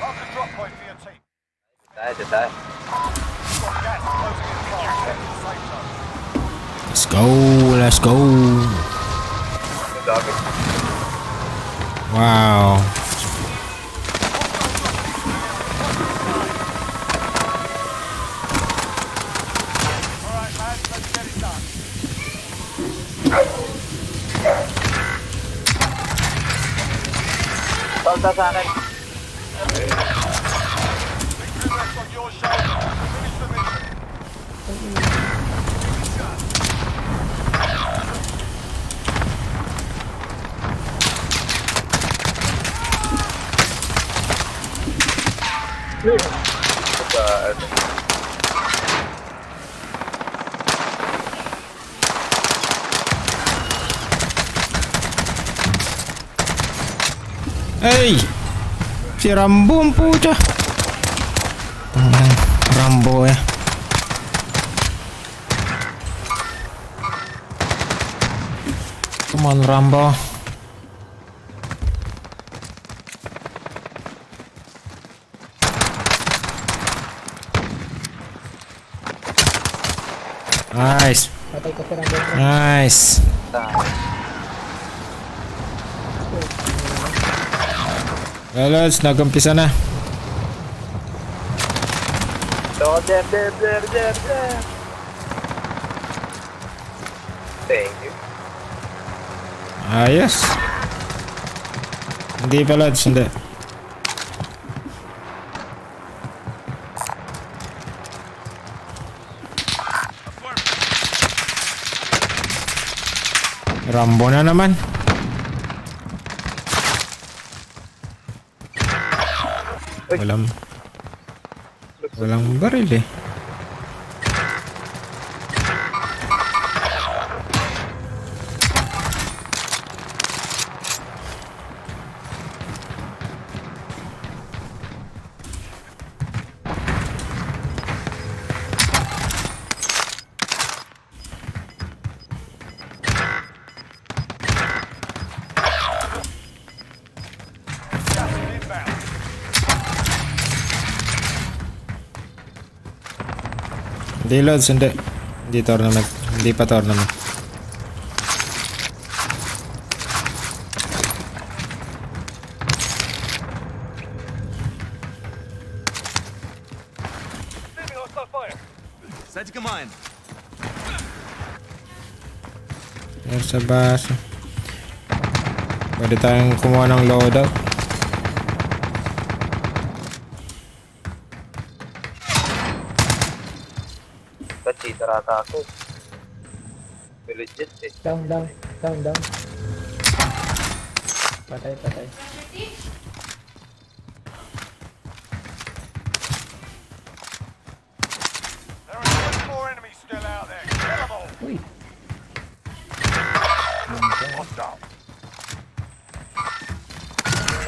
Speaker 4: Mark a drop point for your team.
Speaker 12: Tayo.
Speaker 4: Got gas closing in fast. Head to the safe zone.
Speaker 8: Let's go. Let's go.
Speaker 12: Ang dami.
Speaker 8: Wow.
Speaker 4: Alright, lads, let's get it done.
Speaker 12: Salta sa akin.
Speaker 4: Victory rests on your shoulders. Finish the mission.
Speaker 8: Hey! Si Rambo ang puta. Rambo eh. Come on, Rambo. Nice.
Speaker 13: Patay ko si Rambo.
Speaker 8: Nice. Lalos, nag-umpisa na.
Speaker 12: So, there. Thank you.
Speaker 8: Ayos. Hindi pa, Lods. Hindi. Rambo na naman. Walang baril eh.
Speaker 4: Gas is inbound.
Speaker 8: Hindi, Lods. Hindi. Hindi tournament. Hindi pa tournament.
Speaker 4: Leaving hostile fire.
Speaker 9: Set to command.
Speaker 8: Yan sa base. Pwede tayong kumuha ng loadout.
Speaker 12: Cheater ata ako. Legit eh.
Speaker 13: Down. Patay.
Speaker 4: There are 24 enemies still out there. Kill them all.
Speaker 13: Uy.
Speaker 4: Hostile.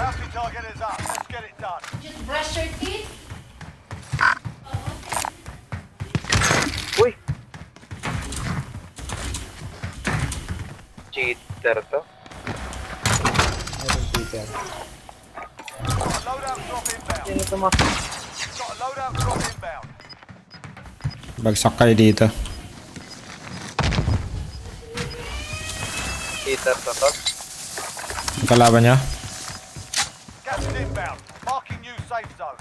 Speaker 4: Bounty target is up. Let's get it done.
Speaker 3: Just brush your teeth.
Speaker 12: Uy! Cheater to.
Speaker 13: Ayun, Peter.
Speaker 4: Got a loadout drop inbound.
Speaker 12: Sino to, ma?
Speaker 4: Got a loadout drop inbound.
Speaker 8: Bagsak kayo dito.
Speaker 12: Cheater to to.
Speaker 8: Ang kalaban niya.
Speaker 4: Gas is inbound. Marking new safe zone.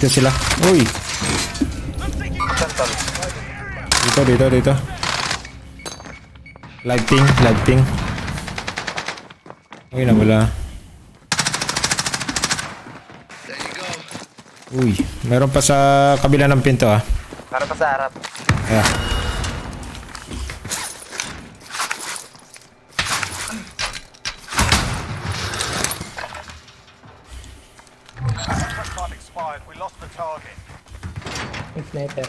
Speaker 8: Dito sila. Uy! Dito. Live ping. Uy, nawala. Uy, meron pa sa kabila ng pinto ah.
Speaker 12: Para pa sa harap.
Speaker 8: Yeah.
Speaker 4: Time expired. We lost the target.
Speaker 13: May sniper.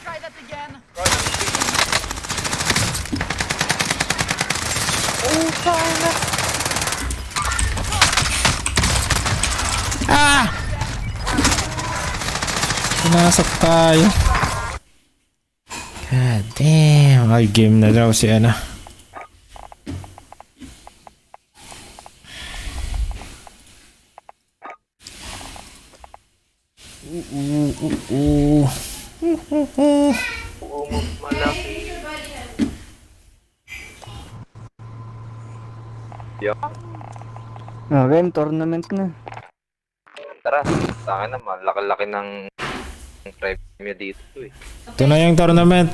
Speaker 6: Try that again.
Speaker 8: Ah! Pinasok tayo. God damn. Ay, game na daw si Ana.
Speaker 12: Malaki. Yo.
Speaker 14: Okay, tournament na.
Speaker 12: Tara, sa akin naman, laki-laki ng premyo dito eh.
Speaker 8: Ito na yung tournament.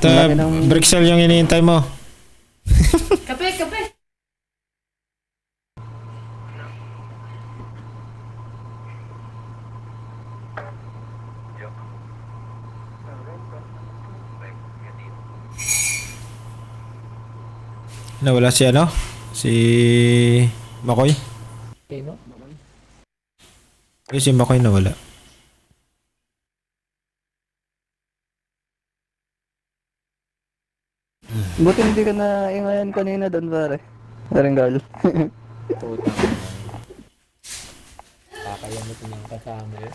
Speaker 8: Brixel yung iniintay mo.
Speaker 3: Kape.
Speaker 12: Yo. Premyo dito.
Speaker 8: Nawala si ano? Si Makoy?
Speaker 13: Okay, no?
Speaker 8: Ay, si Makoy nawala.
Speaker 14: Buti hindi ka na ingayan kanina doon, pare. Parang gal.
Speaker 13: Putang ina. Kakayamot niyang kasama yun.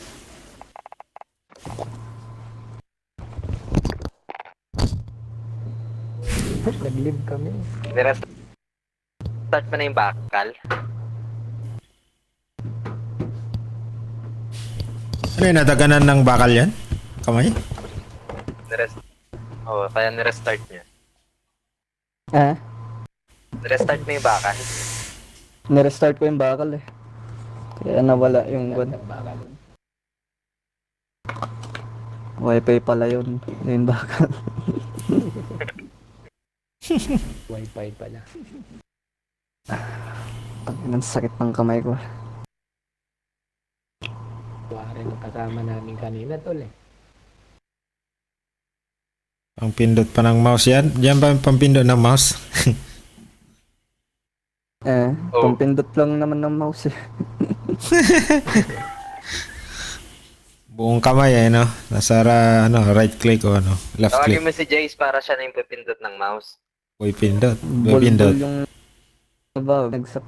Speaker 13: Nag-live kami.
Speaker 12: Start mo na yung bakal.
Speaker 8: Ano yun, nadaganan ng bakal yan? Kamay?
Speaker 12: Kaya nirestart niya.
Speaker 14: Ah?
Speaker 12: Nirestart mo yung bakal.
Speaker 14: Nirestart ko yung bakal eh. Kaya nawala yung gun. Wi-Fi pala yun. Yung bakal.
Speaker 13: Wi-Fi pala.
Speaker 14: Ang sakit ng kamay ko.
Speaker 13: Wari ng kasama namin kanina, tol eh.
Speaker 8: Ang pindot pa ng mouse yan? Diyan ba yung pampindot ng mouse?
Speaker 14: Pampindot lang naman ng mouse eh.
Speaker 8: Buong kamay eh, no? Nasa right click o ano, left
Speaker 12: Tawagin
Speaker 8: click.
Speaker 12: mo si Jace para siya na yung pipindot ng mouse.
Speaker 8: Uy, pindot.
Speaker 14: Bulbul yung nagsap.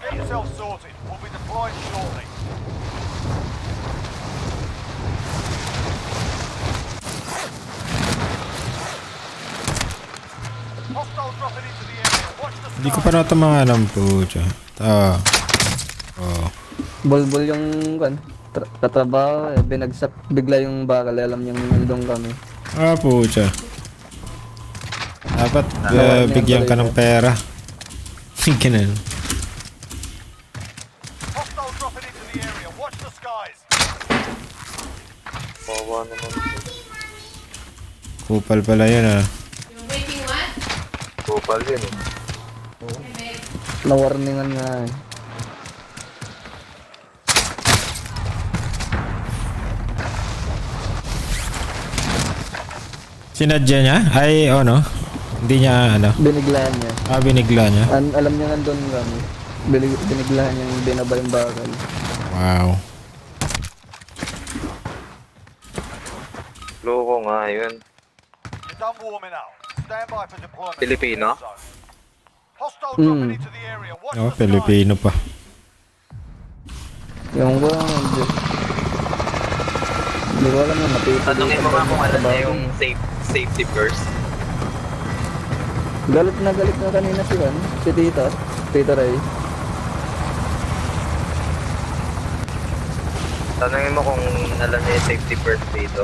Speaker 4: Get yourself sorted. We'll be deploying shortly. Hostile dropping into the area. Watch the
Speaker 8: Hindi ko pa natamaan ang pucha.
Speaker 14: Bulbul yung katrabaho eh. Binagsak bigla yung bakal. Alam niyang nandun kami.
Speaker 8: Pucha. Dapat bigyan ka ng pera. Ganun.
Speaker 4: hostile dropping into the area. Watch the skies.
Speaker 12: Wawa naman.
Speaker 8: Kupal pala yun ah.
Speaker 12: Kupal yun eh.
Speaker 14: Na-warningan nga eh.
Speaker 8: Sinadya niya? Ay, no? Hindi niya,
Speaker 14: Biniglaan niya.
Speaker 8: binigla niya.
Speaker 14: Alam niya nandun kami. Biniglaan niya yung binaba yung bakal.
Speaker 8: Wow.
Speaker 12: Loko nga yun.
Speaker 4: You're done warming up. Stand by for deployment.
Speaker 12: Filipino?
Speaker 4: Hostile dropping into the area. Watch the skies.
Speaker 8: Pilipino pa.
Speaker 14: Yung ba, hindi ko alam yung napita.
Speaker 12: Tanungin mo nga kung alam niya yung safety first.
Speaker 14: Galit na kanina si Tita Ray.
Speaker 12: Tanungin mo kung alam niya yung safety first dito.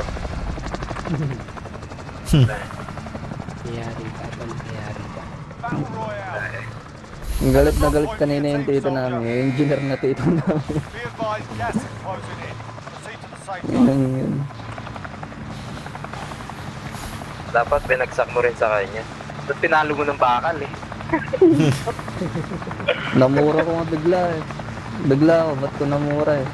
Speaker 13: Nangyari ka. Tol, nangyari ka.
Speaker 4: Battle Royale.
Speaker 14: Galit na galit kanina yung tito namin. Yung engineer na tito namin.
Speaker 4: Be advised, gas is closing in. Proceed to the safe
Speaker 14: Yun
Speaker 4: zone.
Speaker 14: ang yun.
Speaker 12: Dapat binagsak mo rin sa kanya. Ba't pinalo mo ng bakal eh?
Speaker 14: Namura ko nga bigla eh. Bigla ako, ba't ko namura eh?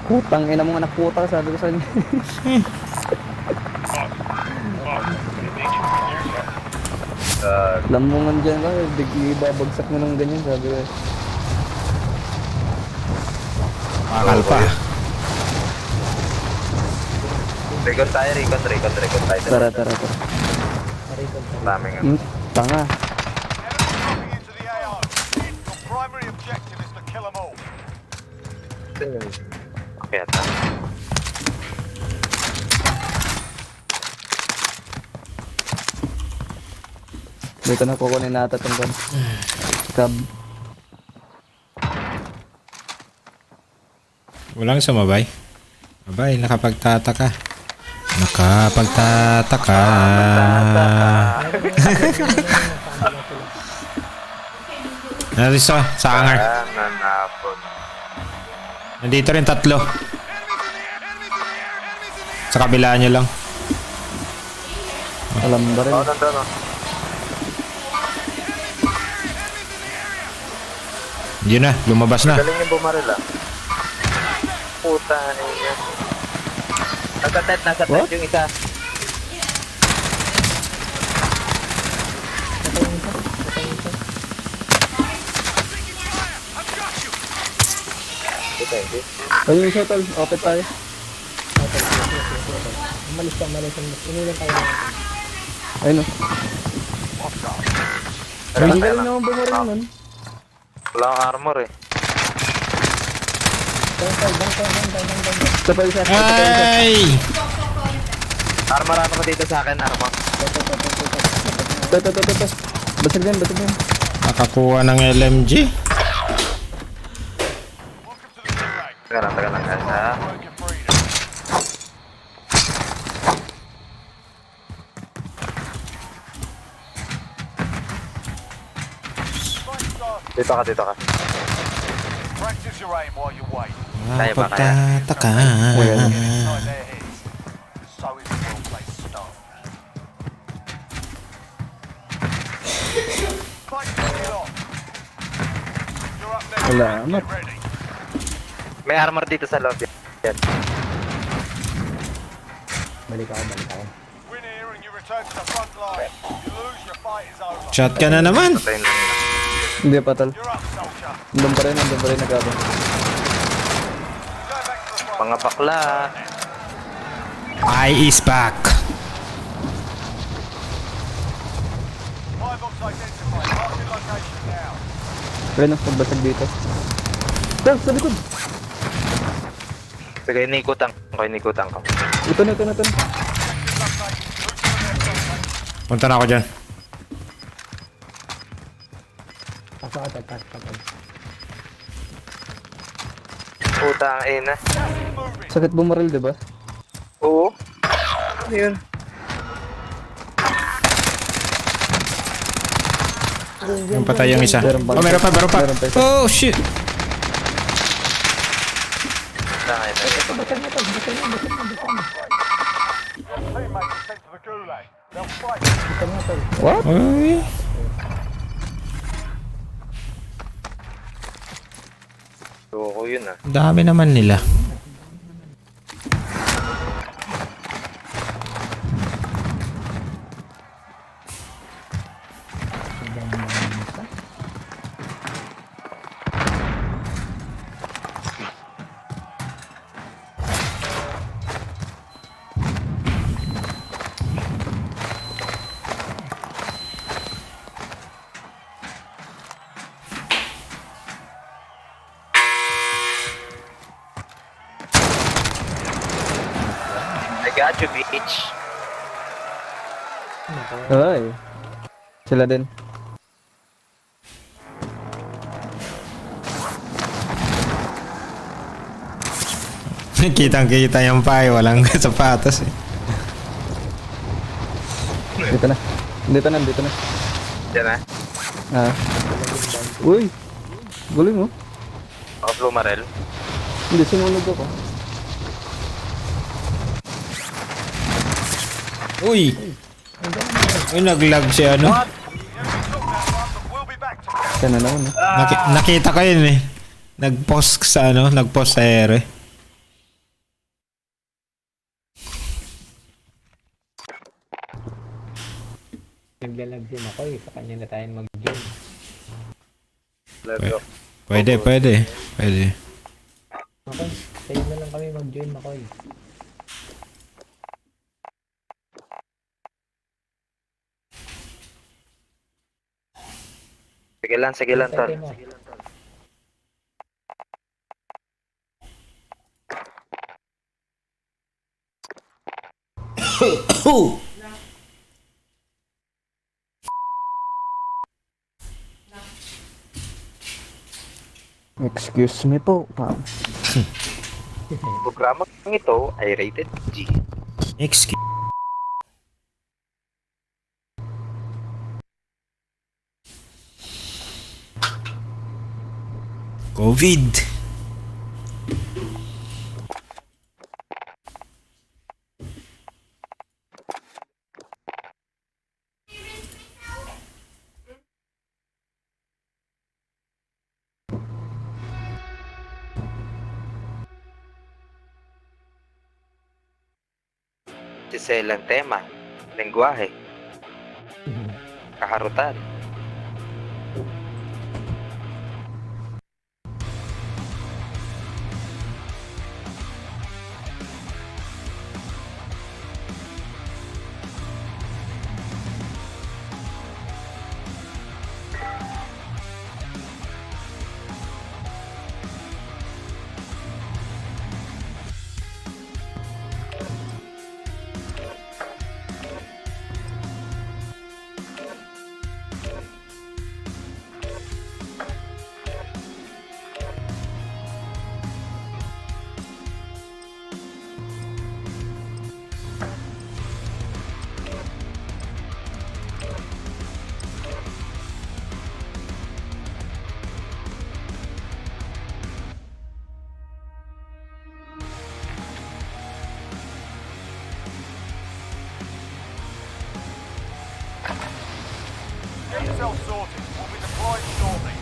Speaker 14: Putang ina mo nga naputa, sabi ko sa kanya. Lamungan dyan ka, bigli babagsak mo ng ganyan, sabi ko eh.
Speaker 8: Bakal pa.
Speaker 12: Recon tayo, recon tayo.
Speaker 14: Tara, tara, tara.
Speaker 12: Dami nga.
Speaker 14: Tanga.
Speaker 4: Dropping into the AO. Your primary objective is to kill them all.
Speaker 12: Ito yung... Kaya ta.
Speaker 14: Dito na kukunin natin itong gun. Cab.
Speaker 8: Walang sumabay. Abay, nakapagtataka. Nakapagtataka. Nandito sa hangar.
Speaker 12: Nanapon.
Speaker 8: Nandito rin 3. Sa kabila nyo lang.
Speaker 14: Alam ba rin?
Speaker 12: Oo, nandun o.
Speaker 8: Yun na, lumabas na.
Speaker 12: Galing yung bumaril ah. Puta niya. Nasa tent yung isa.
Speaker 14: Ayun yung shuttle, open tayo.
Speaker 13: Umalis ka. Inulan tayo natin.
Speaker 14: Ayun o. Hindi galing naman bumaril nun.
Speaker 12: Wala akong armor eh.
Speaker 14: Isa pa isa.
Speaker 8: Ay!
Speaker 12: Armor ano ko dito sa akin, armor.
Speaker 14: Ito. Basag din.
Speaker 8: Nakakuha ng LMG.
Speaker 12: Taga lang guys ha. Dito ka.
Speaker 4: Practice your aim while you wait.
Speaker 8: Nakapagtataka.
Speaker 4: Inside their heads. So is the wrong place to start. Fight to get on. You're up next.
Speaker 14: Salamat.
Speaker 4: Get ready.
Speaker 12: May armor dito sa lobby. Yan.
Speaker 13: Balik ako.
Speaker 4: Win here and you return to the front line. You lose, your fight is over.
Speaker 8: Shot ka na naman.
Speaker 12: Patayin lang nila.
Speaker 14: Hindi pa tal.
Speaker 4: You're up, soldier.
Speaker 14: Andun pa rin nagabang.
Speaker 4: Go back to the front.
Speaker 12: Mga bakla.
Speaker 8: I is back.
Speaker 4: 5 ops identified. Marking location now.
Speaker 14: Pwede nang pagbasag dito. Tal, sa likod!
Speaker 12: Sige, inikutan ko.
Speaker 14: Ito na.
Speaker 8: Punta na ako dyan.
Speaker 13: Pasok.
Speaker 12: Puta ang ina.
Speaker 14: Sakit bumaril, diba?
Speaker 12: Oo. Ano yun?
Speaker 8: Yung patay yung isa.
Speaker 14: Meron pa.
Speaker 8: Oh, meron pa.
Speaker 14: Meron pa isa.
Speaker 8: Oh, shit.
Speaker 12: Tangin na.
Speaker 4: Teammates are sent to the gulag. They'll fight.
Speaker 14: What?
Speaker 8: Ay.
Speaker 12: Loko yun ah.
Speaker 8: Dami naman nila.
Speaker 12: I got you, bitch.
Speaker 14: Ay. Sila din.
Speaker 8: Kitang-kita yung pa walang sapatos eh.
Speaker 14: Dito na. Dito na, dito na.
Speaker 12: Diyan na.
Speaker 14: Ah. Uy! Galing mo.
Speaker 12: Off Lumarel.
Speaker 14: Hindi, sinunog ako.
Speaker 8: Uy! Uy, naglag si ano.
Speaker 14: Siya na naman eh.
Speaker 8: Nakita ko yun eh. Nag-post sa ano, nag-post sa ere.
Speaker 13: Naglalag din ako eh. Sa kanya na tayo mag-join.
Speaker 12: Let's go.
Speaker 8: Pwede.
Speaker 13: Okay, sa'yo na lang kami mag-join, Makoy.
Speaker 12: Sige lang, tol.
Speaker 14: Excuse me po, Pam.
Speaker 12: Programa ito ay rated G.
Speaker 8: Excuse. COVID.
Speaker 12: Siselang tema, lengguwahe, kaharutan.
Speaker 4: Get yourself sorted. We'll be deployed shortly.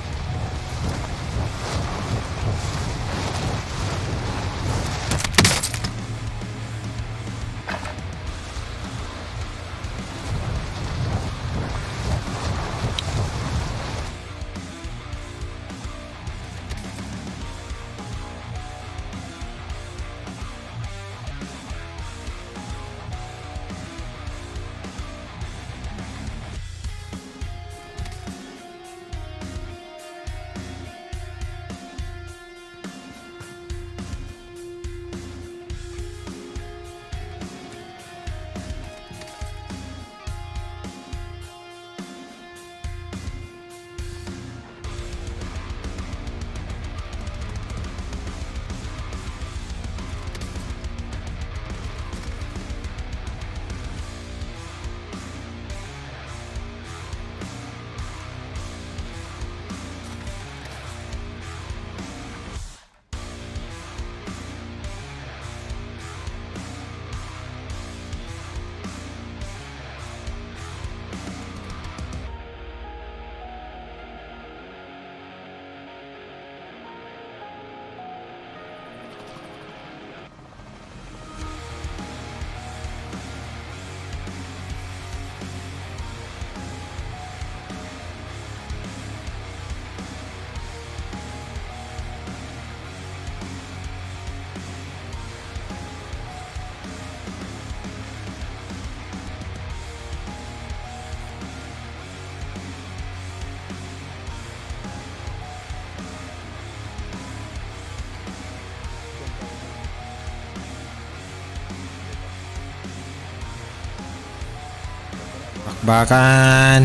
Speaker 8: Bakbakan.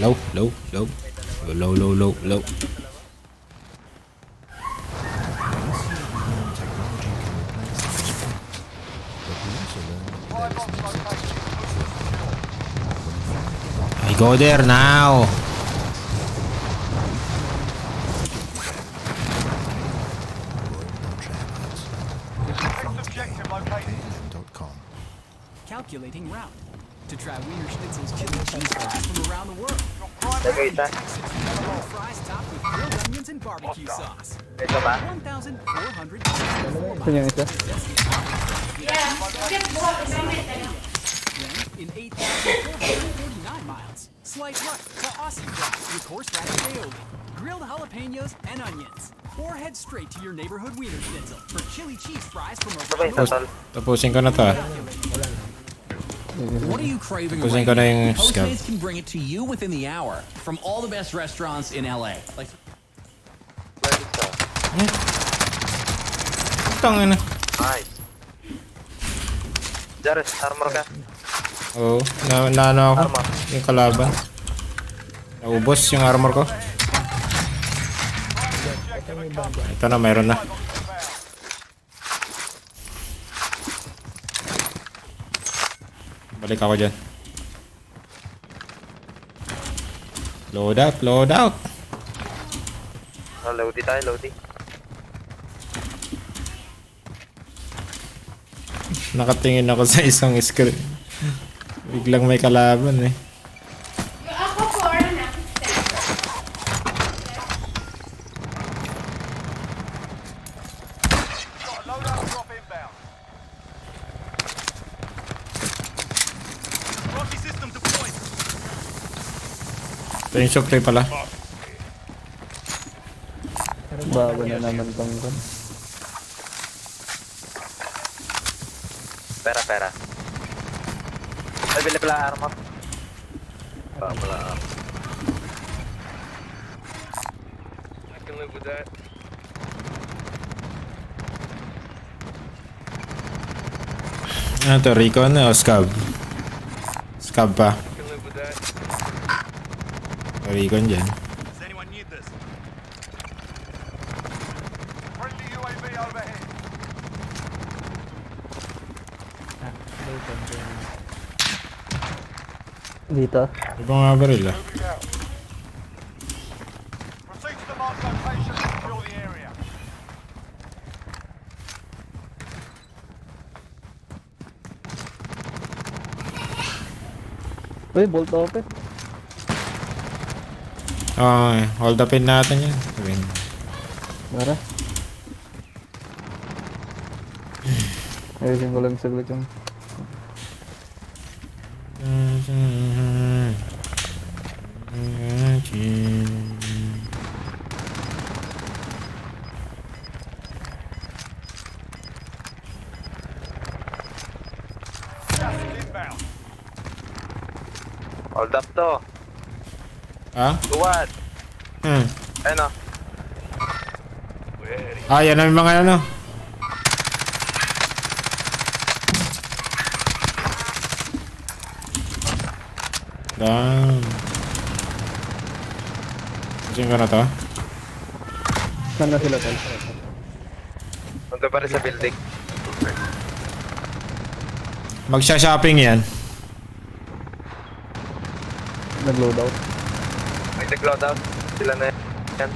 Speaker 8: Low. I go there now.
Speaker 9: Calculating route. To try Wiener Schnitzel's chili cheese fries from around the world.
Speaker 12: Lagay isa.
Speaker 9: Fries topped with grilled onions and barbecue sauce.
Speaker 12: Ito ba?
Speaker 9: 1,400.
Speaker 14: Ito yung isa.
Speaker 9: In 8,449 miles. Slice right to Aussie fries with horseradish aioli, grilled jalapenos and onions. Or head straight to your neighborhood Wiener Schnitzel for chili cheese fries from around the world.
Speaker 8: Tapusin ko na to.
Speaker 11: What are you craving
Speaker 8: Tapusin
Speaker 11: right
Speaker 8: ko na
Speaker 11: now?
Speaker 8: yung scab.
Speaker 11: Postmates can bring it to you within the hour from all the best restaurants in LA. Like
Speaker 8: Tangina.
Speaker 12: Nice. Jared, armor ka.
Speaker 8: Oo, naano ako. Yung kalaban. Naubos yung armor ko. Ito na, mayroon na. Balik ako dyan. Load out, load out.
Speaker 12: Loady tayo, loady.
Speaker 8: Nakatingin ako sa isang screen. Biglang may kalaban eh. Ito yung supply pala.
Speaker 14: Bago na naman tong gun.
Speaker 12: Pera. Ay, bili pala armor. Pala armor. I can live with that.
Speaker 8: Ano to, Recon o Scab? Scab pa.
Speaker 12: I can live with that.
Speaker 8: Recon dyan.
Speaker 4: Does anyone need this? Friendly UAV overhead.
Speaker 14: Dito.
Speaker 8: Iba nga baril ah.
Speaker 4: Proceed to the marked location and secure the area.
Speaker 14: Uy, bolt open.
Speaker 8: Okay, hold upin natin yan. Sabihin.
Speaker 14: Mara. Ayusin ko lang saglit yung...
Speaker 4: Inbound.
Speaker 12: Hold up to.
Speaker 8: Ha?
Speaker 12: Tuwad. Ayun o.
Speaker 8: Ah, yan ang mga ano. Damn. Kasi ko na to.
Speaker 14: Saan na sila tol?
Speaker 12: Nandun pa rin sa building.
Speaker 8: Magsha-shopping yan.
Speaker 14: Nag-load out.
Speaker 12: May nag-load out. Sila na yan.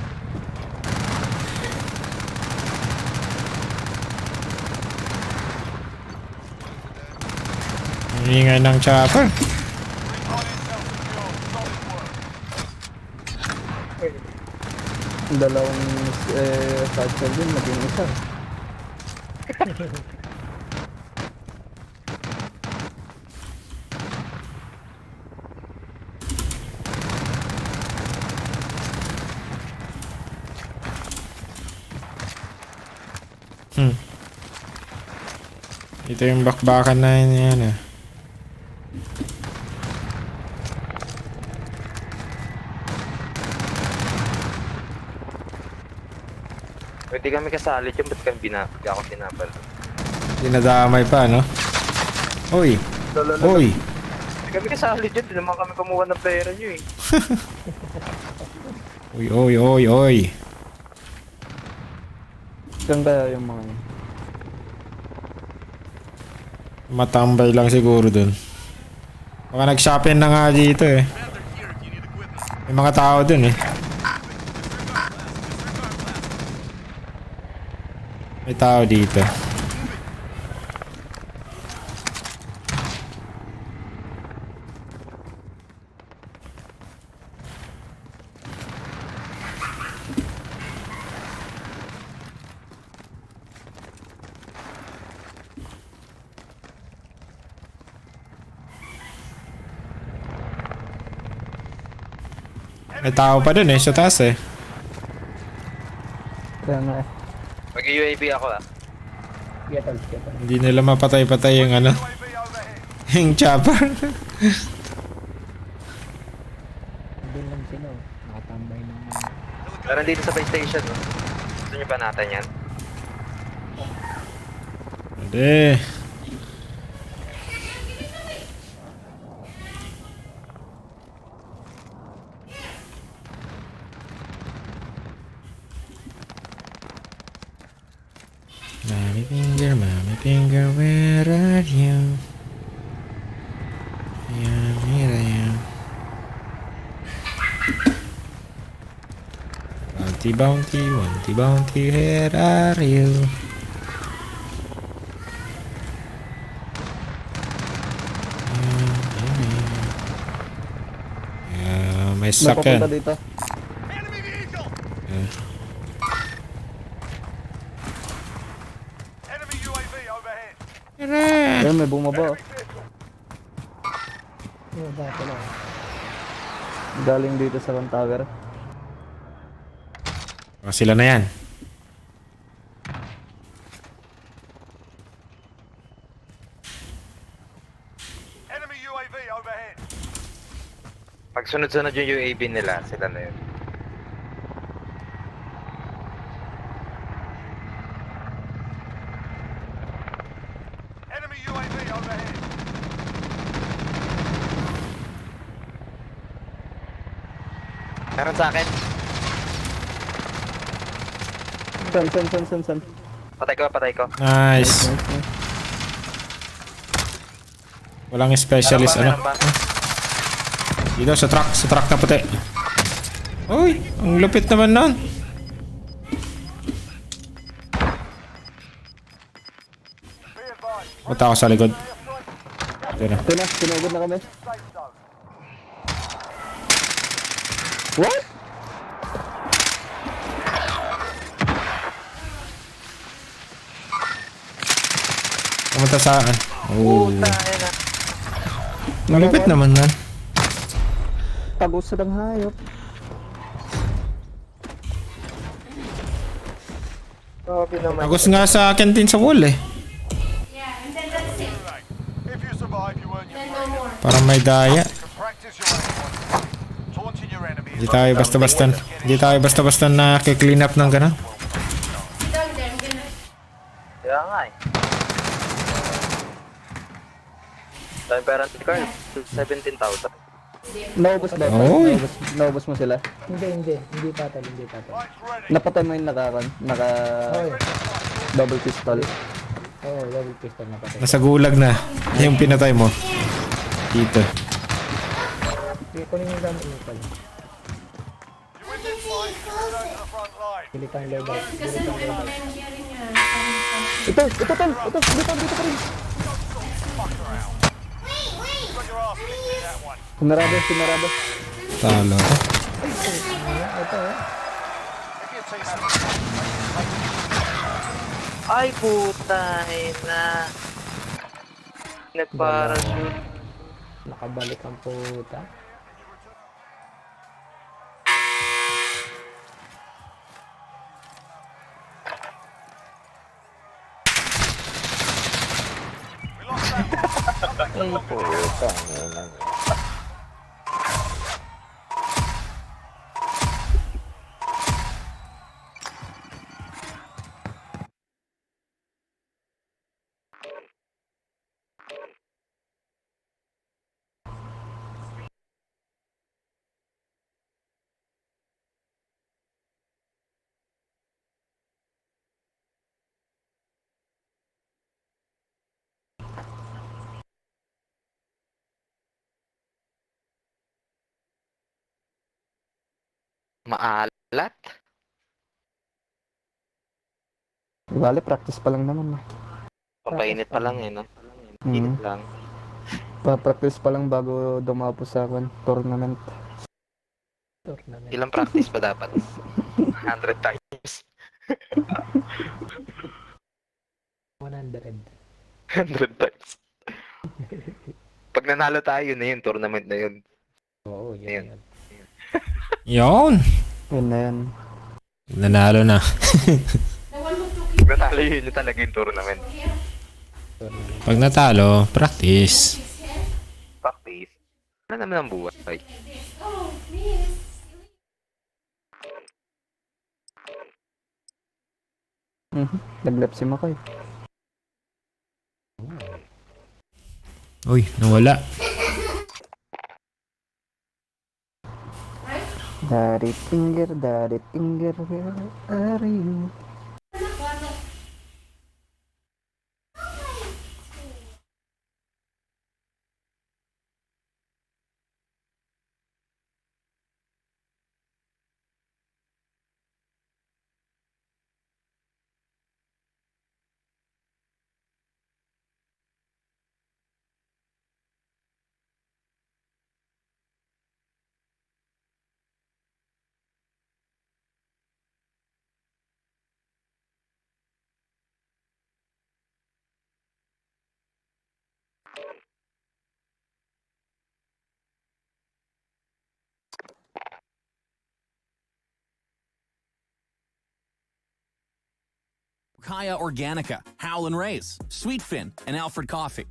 Speaker 8: Ingay ng chopper.
Speaker 14: Dalawang satchel din, naging isa.
Speaker 8: Ito yung bakbakan na yan ah.
Speaker 12: Hindi kami kasali dyan, ba't kami di ako pinapal?
Speaker 8: Dinadamay pa, no? Uy! Uy!
Speaker 12: Hindi kami kasali dyan, di naman kami kumuha ng pera nyo eh.
Speaker 8: Uy!
Speaker 14: Saan kaya yung mga...
Speaker 8: Matambay lang siguro dun. Baka nag-shopping na nga dito eh. May mga tao dun eh. May tao dito. May tao pa dun eh, sa taas eh.
Speaker 14: Kaya nga eh.
Speaker 12: Mag-UAV ako ah.
Speaker 13: Sige, tol. Sige, tol.
Speaker 8: Hindi nila mapatay-patay yung ano. Yung chopper.
Speaker 13: Doon lang sila. Oh. Nakatambay ng
Speaker 12: Meron dito sa base station. No? Gusto nyo ba natin yan?
Speaker 8: Hindi. Mommy finger, where are you? Yeah, here I am. Bounty, bounty, bounty, bounty, where are you? May sakyan.
Speaker 14: Napapunta dito. Ayun, may bumaba.
Speaker 13: oh, dati lang.
Speaker 14: Galing dito sa One Tower.
Speaker 8: Oh, sila na yan.
Speaker 4: Enemy UAV overhead.
Speaker 12: Pag sunod-sunod yung UAV nila, sila na yun.
Speaker 4: Enemy UAV overhead.
Speaker 12: Meron sa akin.
Speaker 14: San.
Speaker 12: Patay ko.
Speaker 8: Nice. Walang specialist ano.
Speaker 12: Meron ba?
Speaker 8: Dito sa truck na puti. Uy, ang lupit naman nun. Punta ako sa likod. Ito na.
Speaker 14: Ito na, sinugod na kami. What?
Speaker 8: Pumunta saan? Oh. Malupit naman nun.
Speaker 14: Tagos sa dang hayop.
Speaker 8: Agos nga sa akin din sa wall eh.
Speaker 4: If you survive, you earn your freedom.
Speaker 8: Parang may daya.
Speaker 4: Practice your aim. Taunting your enemy.
Speaker 8: Hindi tayo basta-basta na-clean up ng gano'n.
Speaker 12: Kaya nga eh. Dahil pera ni Carl, 17,000.
Speaker 14: Naubos ba?
Speaker 8: Oy.
Speaker 14: Naubos mo sila?
Speaker 13: Hindi patal.
Speaker 14: Napatay mo yung naka double pistol.
Speaker 13: Oo, double pistol na patay.
Speaker 8: Nasa gulag na. Yung pinatay mo. Dito.
Speaker 13: Sige, kunin yung gamit mo pala. Pilitan loadout.
Speaker 14: Ito dito pa rin. Sinarado.
Speaker 8: Talo ko.
Speaker 12: Ay putay na. Nagparachute.
Speaker 13: Nakabalik ang puta.
Speaker 12: Ay puta. Maalat?
Speaker 14: Bale, practice pa lang naman.
Speaker 12: Papainit pa lang eh, no? Init lang.
Speaker 14: Pa-practice pa lang bago dumapo sa tournament.
Speaker 12: Ilang practice pa dapat? 100 times.
Speaker 13: 100.
Speaker 12: 100 times. Pag nanalo tayo, yun na yun. Tournament na yun.
Speaker 13: Oo, yun.
Speaker 8: Yun.
Speaker 14: Yun na yan.
Speaker 8: Nanalo na.
Speaker 12: Pag nanalo yun talaga yung tournament.
Speaker 8: Pag natalo, practice.
Speaker 12: Practice. Ano naman ang buhay?
Speaker 14: Naglap si Makoy.
Speaker 8: Uy, nawala.
Speaker 14: Dari finger, where are you?
Speaker 11: Kaya Organica, Howlin' Rays, Sweetfin, and Alfred Coffee.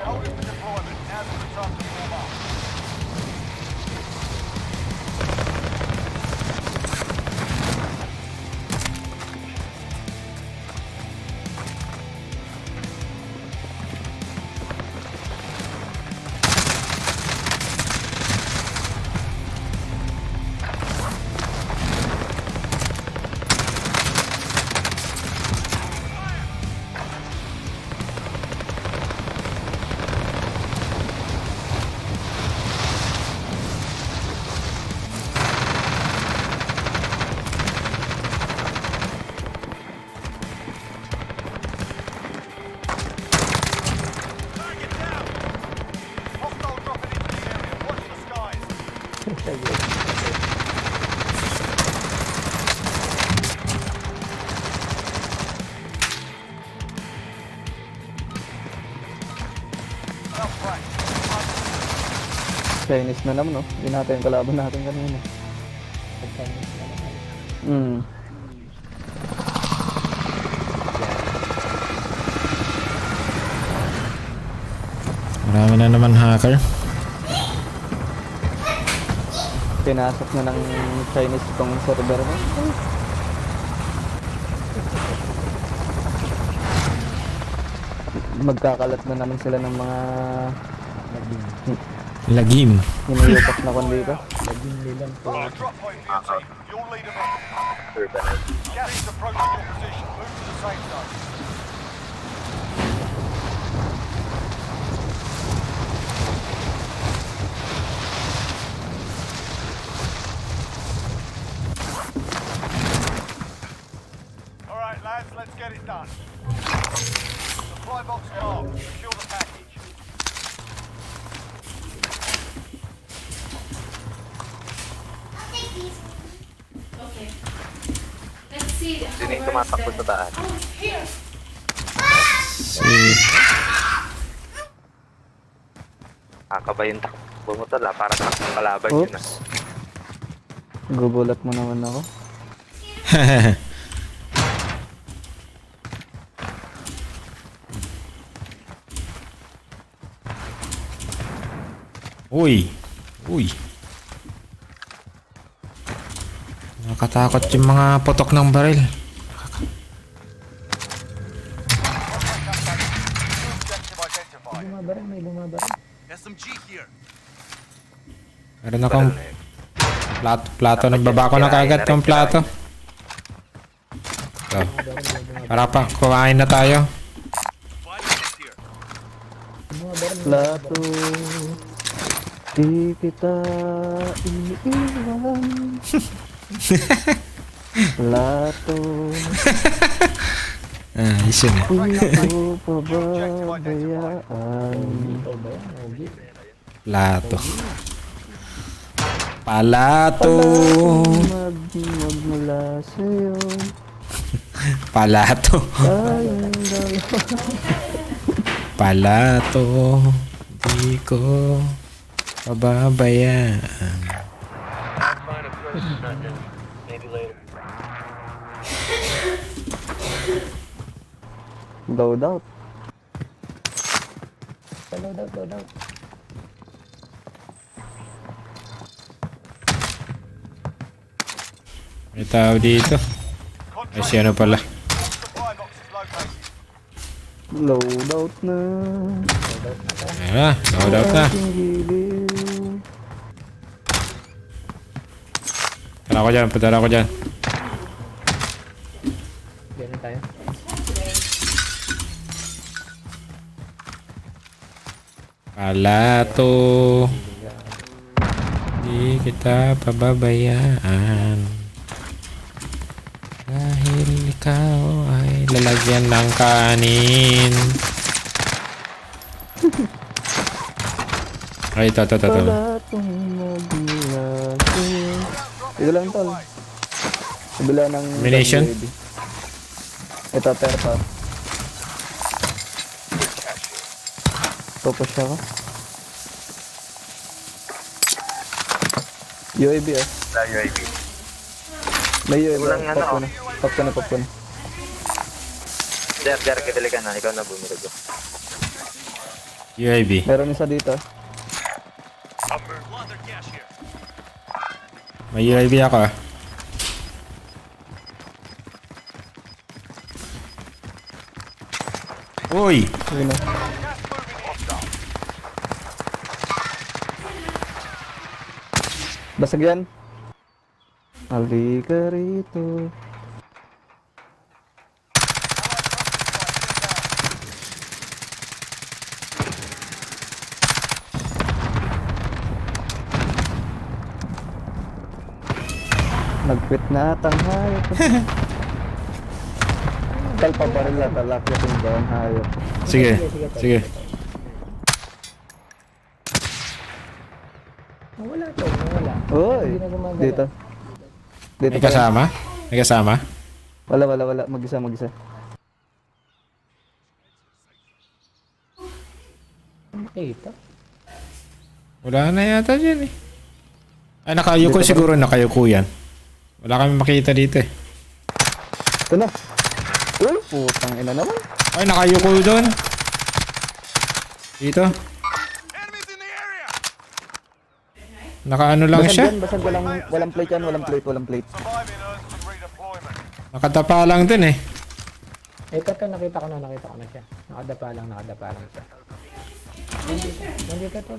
Speaker 4: Holding for deployment. Now's the time to form up.
Speaker 14: Chinese na naman, no? Hindi natin yung kalaban natin kanina.
Speaker 8: Marami na naman hacker.
Speaker 14: Pinasok na ng Chinese tong server mo. Magkakalat na naman sila ng mga
Speaker 8: lagim.
Speaker 14: Hinuyupak na kon dito.
Speaker 13: Lagim nilang po.
Speaker 4: Drop point for your team. You'll lead them on. Gas is approaching your position. Move to the safe zone. All right, lads, let's get it done. Supply box marked. Secure the package.
Speaker 3: Okay. Let's see.
Speaker 12: Sino yung tumatakbo sa taas?
Speaker 3: Here.
Speaker 8: Si...
Speaker 12: Kakaba yung takbo mo tala. Parang takbong kalaban yun ah.
Speaker 14: Oops. Gugulat mo naman ako.
Speaker 8: Uy. Uy. Nakatakot yung mga putok ng baril.
Speaker 4: Objective identified.
Speaker 13: Bumabaril, may bumabaril.
Speaker 4: SMG here.
Speaker 8: Meron akong plato. Nagbaba ko na kagad ng plato. So, para pa, kumain na tayo.
Speaker 14: Plato. Di kita iniiwan. Plato.
Speaker 8: Ayos yun eh.
Speaker 14: Di ko pababayaan.
Speaker 8: Plato. Palato.
Speaker 14: Magmula sa'yo.
Speaker 8: Palato.
Speaker 14: Tayong dalawa.
Speaker 8: Palato. Di ko pababayaan.
Speaker 14: Load out.
Speaker 13: Load out.
Speaker 8: May tao dito. Ay, si ano pala.
Speaker 4: Supply box is located.
Speaker 14: Load out na.
Speaker 8: Ayan na, load out na.
Speaker 14: Ating giliw.
Speaker 8: Punta ko dyan.
Speaker 13: Diyan na tayo.
Speaker 8: Palato. Di kita pababayaan. Dahil ikaw ay lalagyan ng kanin. Ay, ito.
Speaker 14: Palatong magmula sa'yo. Ito lang tol. Kabila ng
Speaker 8: Ammunition?
Speaker 14: WAB. Ito, terpa. Tapos siya ka. UAV ah.
Speaker 12: Sa UAV.
Speaker 14: May UAV.
Speaker 12: Walang ano,
Speaker 14: Pop ko na.
Speaker 12: Jar, kidali ka na. Ikaw na bumili ko.
Speaker 8: UAV.
Speaker 14: Meron isa dito.
Speaker 8: May UAV ako ah. Uy!
Speaker 14: Yun na. Basag yan. Halika rito. Nag-quit na atang hayop. Talpa pa rin lang, talakya kung ba ang hayop.
Speaker 8: Sige.
Speaker 13: Wala to, wala.
Speaker 14: Uy!
Speaker 13: Hindi na gumagala.
Speaker 14: Dito. Dito
Speaker 8: May
Speaker 14: pa rin.
Speaker 8: kasama? May kasama?
Speaker 14: Wala. Mag-isa.
Speaker 13: Ito.
Speaker 8: Wala na yata dyan eh. Ay, nakayuko siguro. Nakayuko yan. Wala kami makita dito eh.
Speaker 14: Ito na. Uy, putang ina naman.
Speaker 8: Ay, nakayuko doon. Dito. Nakaano lang
Speaker 14: Basag
Speaker 8: siya.
Speaker 14: yan, basag. Walang plate yan. Walang plate.
Speaker 8: Nakatapa lang din eh.
Speaker 13: Ito, nakita ko na siya. Nakadapa lang siya. Nandito to.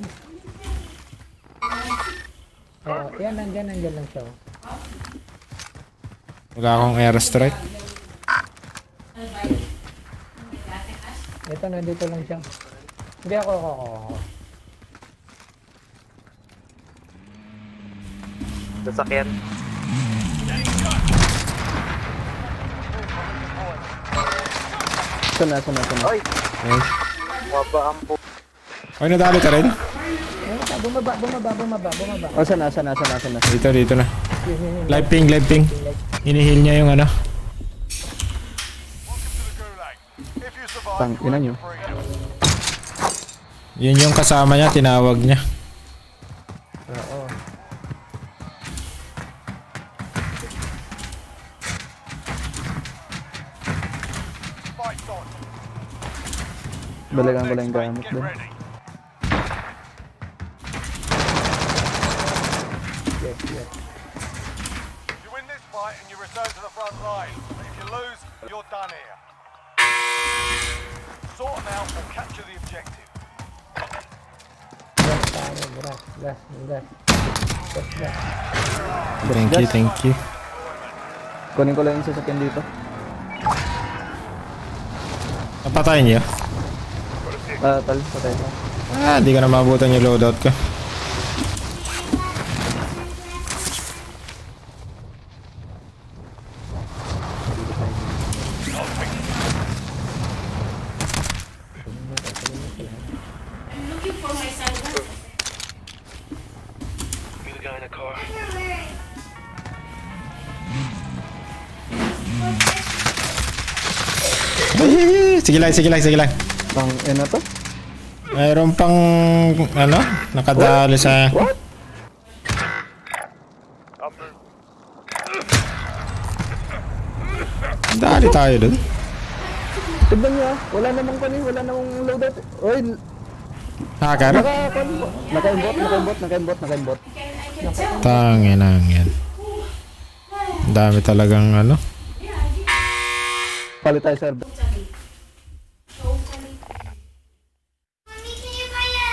Speaker 13: Oh, yan, nandyan lang siya. Oh.
Speaker 8: Wala akong airstrike.
Speaker 13: Ito, nandito lang siya. Hindi ako.
Speaker 12: Sasakyan.
Speaker 14: Sana.
Speaker 12: Oy!
Speaker 8: Ay.
Speaker 12: Waba ang po.
Speaker 8: Ay, nadali ka rin?
Speaker 13: Bumaba.
Speaker 14: O, sana.
Speaker 8: Dito na. Live ping. Hinihil niya yung ano.
Speaker 4: If you survive,
Speaker 14: Tang, ina nyo.
Speaker 8: Yun yung kasama niya, tinawag niya.
Speaker 13: Oo.
Speaker 4: fight's on.
Speaker 14: Balikan ko lang yung gamit
Speaker 4: Get
Speaker 14: doon.
Speaker 4: ready.
Speaker 13: Yes.
Speaker 4: You win this fight and you return to the front line. But if you lose, you're done here. Sort them out or capture the objective.
Speaker 13: Gas.
Speaker 8: Thank you.
Speaker 14: Kunin ko lang yung sasakyan dito.
Speaker 8: Napatayin niya?
Speaker 14: Patay na.
Speaker 8: Di ka na mabutan yung loadout ko. Sige lang.
Speaker 14: Pang, ano to?
Speaker 8: Mayroon pang, ano, nakadali sa...
Speaker 14: What?
Speaker 8: Dali tayo dun.
Speaker 14: Tignan nyo wala namang loadout. Oy,
Speaker 8: Hacker?
Speaker 14: Naka-imbot.
Speaker 8: Tangin lang yan. Ang dami talagang ano.
Speaker 14: Palit tayo, sir.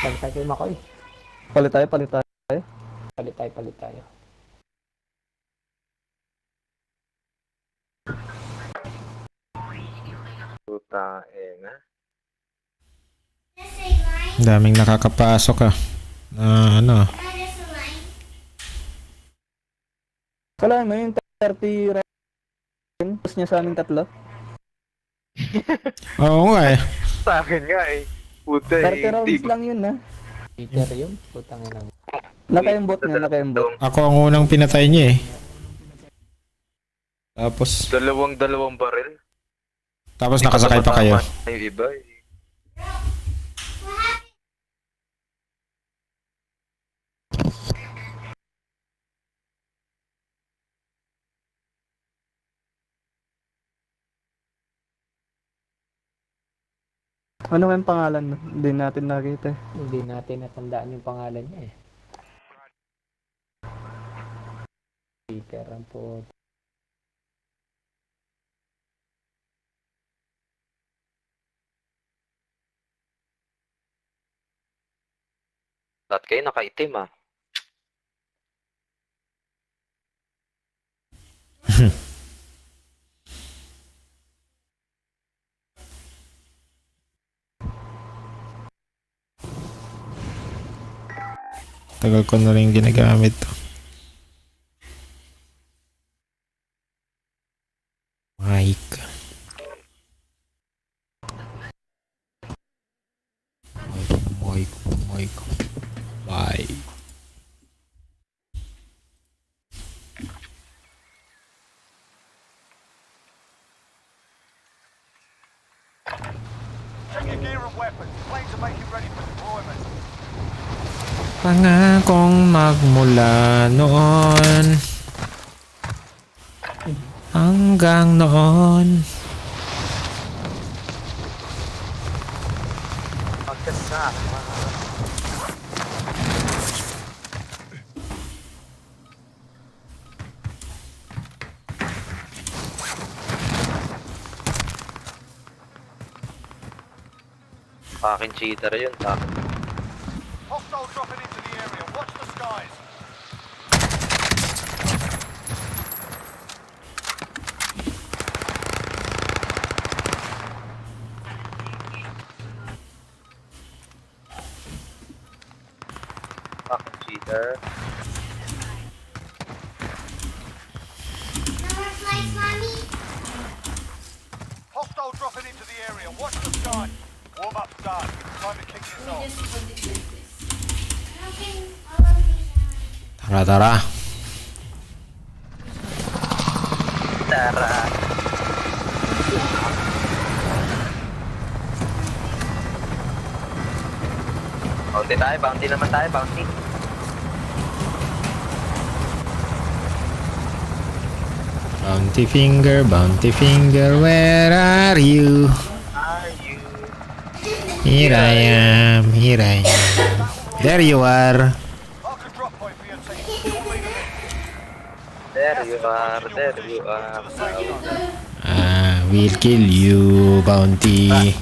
Speaker 13: Palit tayo kay Makoy.
Speaker 14: Palit tayo.
Speaker 13: Palit tayo.
Speaker 12: Puta, na.
Speaker 8: Ang daming nakakapasok ano.
Speaker 14: Kailangan mo yung 30 rounds. Tapos niya sa aming tatlo.
Speaker 8: Oo nga eh.
Speaker 12: Sa akin nga eh. Puta
Speaker 14: 30 rounds lang yun ha.
Speaker 13: Peter yun. Putang ina.
Speaker 14: Naka-imbot nga.
Speaker 8: Ako ang unang pinatay niya eh. Tapos
Speaker 12: Dalawang baril.
Speaker 8: nakasakay pa kayo.
Speaker 12: Yung iba eh.
Speaker 14: Ano yung pangalan? Hindi natin nakita eh.
Speaker 13: Hindi natin natandaan yung pangalan niya eh. Peter ang po.
Speaker 12: Lahat kayo nakaitim ah.
Speaker 8: Tagal ko na rin ginagamit to. Mic. Bye.
Speaker 4: Check your gear and weapons. Planes are making ready for deployment.
Speaker 8: Pangakong magmula noon hanggang noon.
Speaker 12: Magkasama. Akin cheater yun, akin.
Speaker 4: Hostile dropping into the area. Watch the skies.
Speaker 12: Akin cheater.
Speaker 4: Hostile dropping dropping into the area. Watch the sky. Warm up's done. Time to kick this off.
Speaker 8: Tara, tara.
Speaker 12: Tara. Bounty naman tayo, bounty.
Speaker 8: Bounty finger, where are you? Here I am, here I am. There you are.
Speaker 12: There you are, there you are.
Speaker 8: We'll kill you, Bounty.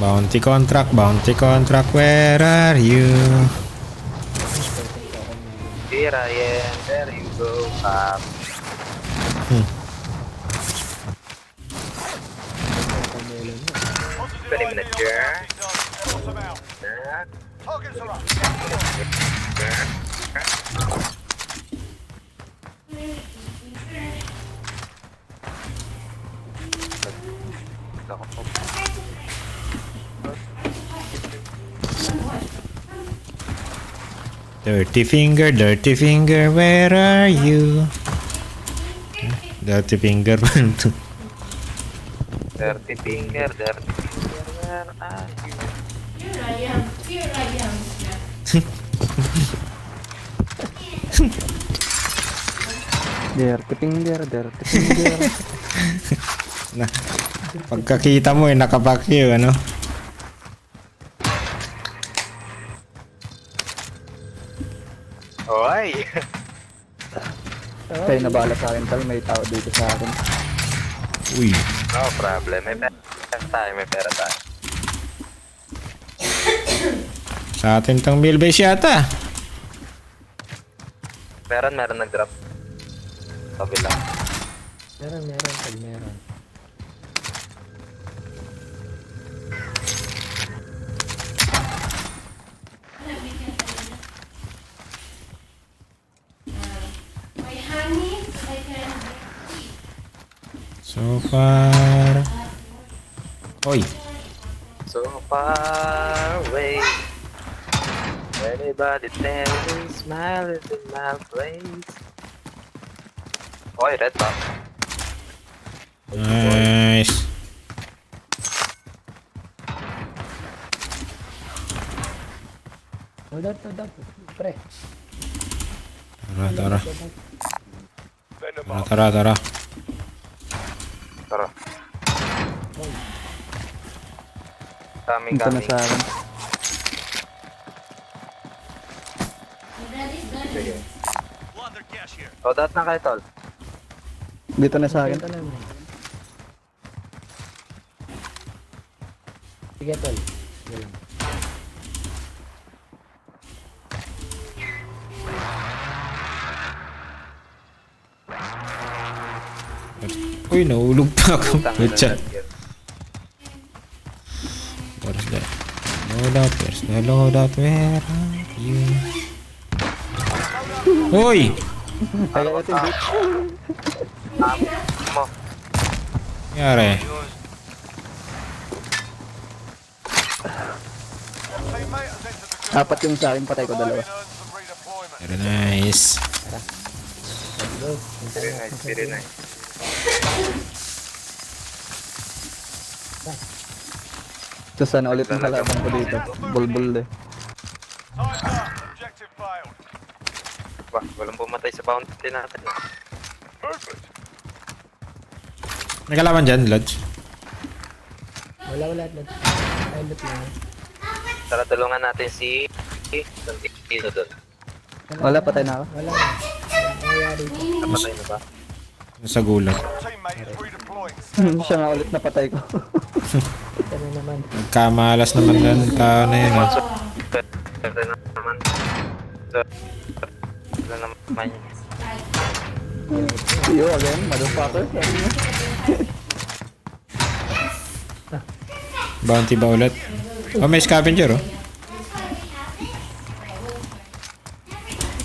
Speaker 8: Bounty contract, where are you?
Speaker 12: Here I am, there you go, Pop. Pwede manager.
Speaker 8: Dirty finger, where are you? Dirty finger.
Speaker 12: Dirty finger, where are you?
Speaker 3: Here I am.
Speaker 14: Dirty finger.
Speaker 8: Na, pagkakita mo nakabakyo, ano?
Speaker 12: Oy!
Speaker 14: Kaya nabala sa akin tal, may tao dito sa akin.
Speaker 8: Uy.
Speaker 12: No problem, may pera tayo.
Speaker 8: Sa atin tong mill base yata.
Speaker 12: Meron nag-drop. Sabi lang.
Speaker 13: Meron.
Speaker 8: So far. Oy.
Speaker 12: So far away. Anybody tell me smile is in my place. Oy, red box.
Speaker 8: Nice.
Speaker 13: Hold up. Pre.
Speaker 8: Tara.
Speaker 12: Tara. Coming.
Speaker 14: Punta na sa akin.
Speaker 12: Sige. O, dat na kayo, tol.
Speaker 14: Dito na sa akin.
Speaker 13: Sige, tol. Sige lang.
Speaker 8: Uy, nahulog pa ako. Good shot. Where's that? Loadout, where are you? Uy!
Speaker 14: Kaya natin bitch.
Speaker 12: Mo.
Speaker 8: Nangyari.
Speaker 14: Apat yung sa akin, patay ko dalawa.
Speaker 8: Very nice.
Speaker 12: Very nice.
Speaker 14: So sana ulit ang halaman ko dito. Bulbul eh.
Speaker 12: Ba, walang pumatay sa bounty natin.
Speaker 8: May kalaban dyan, Lodge.
Speaker 13: Wala. Pilot lang.
Speaker 12: Tara, tulungan natin si Santino doon.
Speaker 14: Wala, patay na ako.
Speaker 13: Wala na. Nangyayari.
Speaker 12: Napatay na ba?
Speaker 8: Nasa gulang.
Speaker 14: Siya nga ulit napatay ko.
Speaker 13: Ito na naman.
Speaker 8: Nagkamalas naman ng tao na yun.
Speaker 12: Ito na naman. Ito na naman.
Speaker 14: You again, motherfucker.
Speaker 8: Bounty ba ulit? Oh, may scavenger, oh.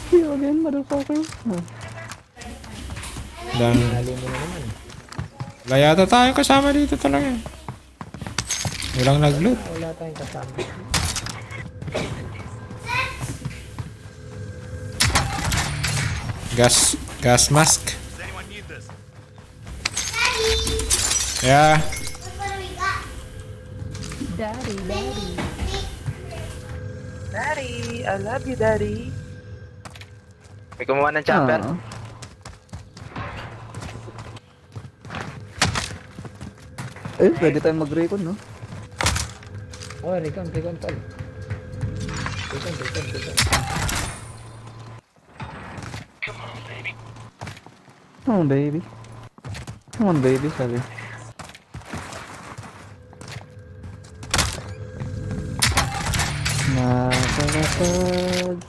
Speaker 14: See you again, motherfucker. Oh.
Speaker 8: Dan,
Speaker 13: Dali mo na naman.
Speaker 8: wala yata tayo kasama dito talaga. Walang nag-loot.
Speaker 13: Wala tayong kasama.
Speaker 8: Gas mask. Yeah.
Speaker 12: Daddy, I love you, Daddy. May kumuha ng chopper.
Speaker 14: Ah. Eh, pwede tayong mag-recon, no?
Speaker 13: Oh, recon tol. Recon.
Speaker 14: Come on, baby. Come on, baby, sabi. Nakakapag...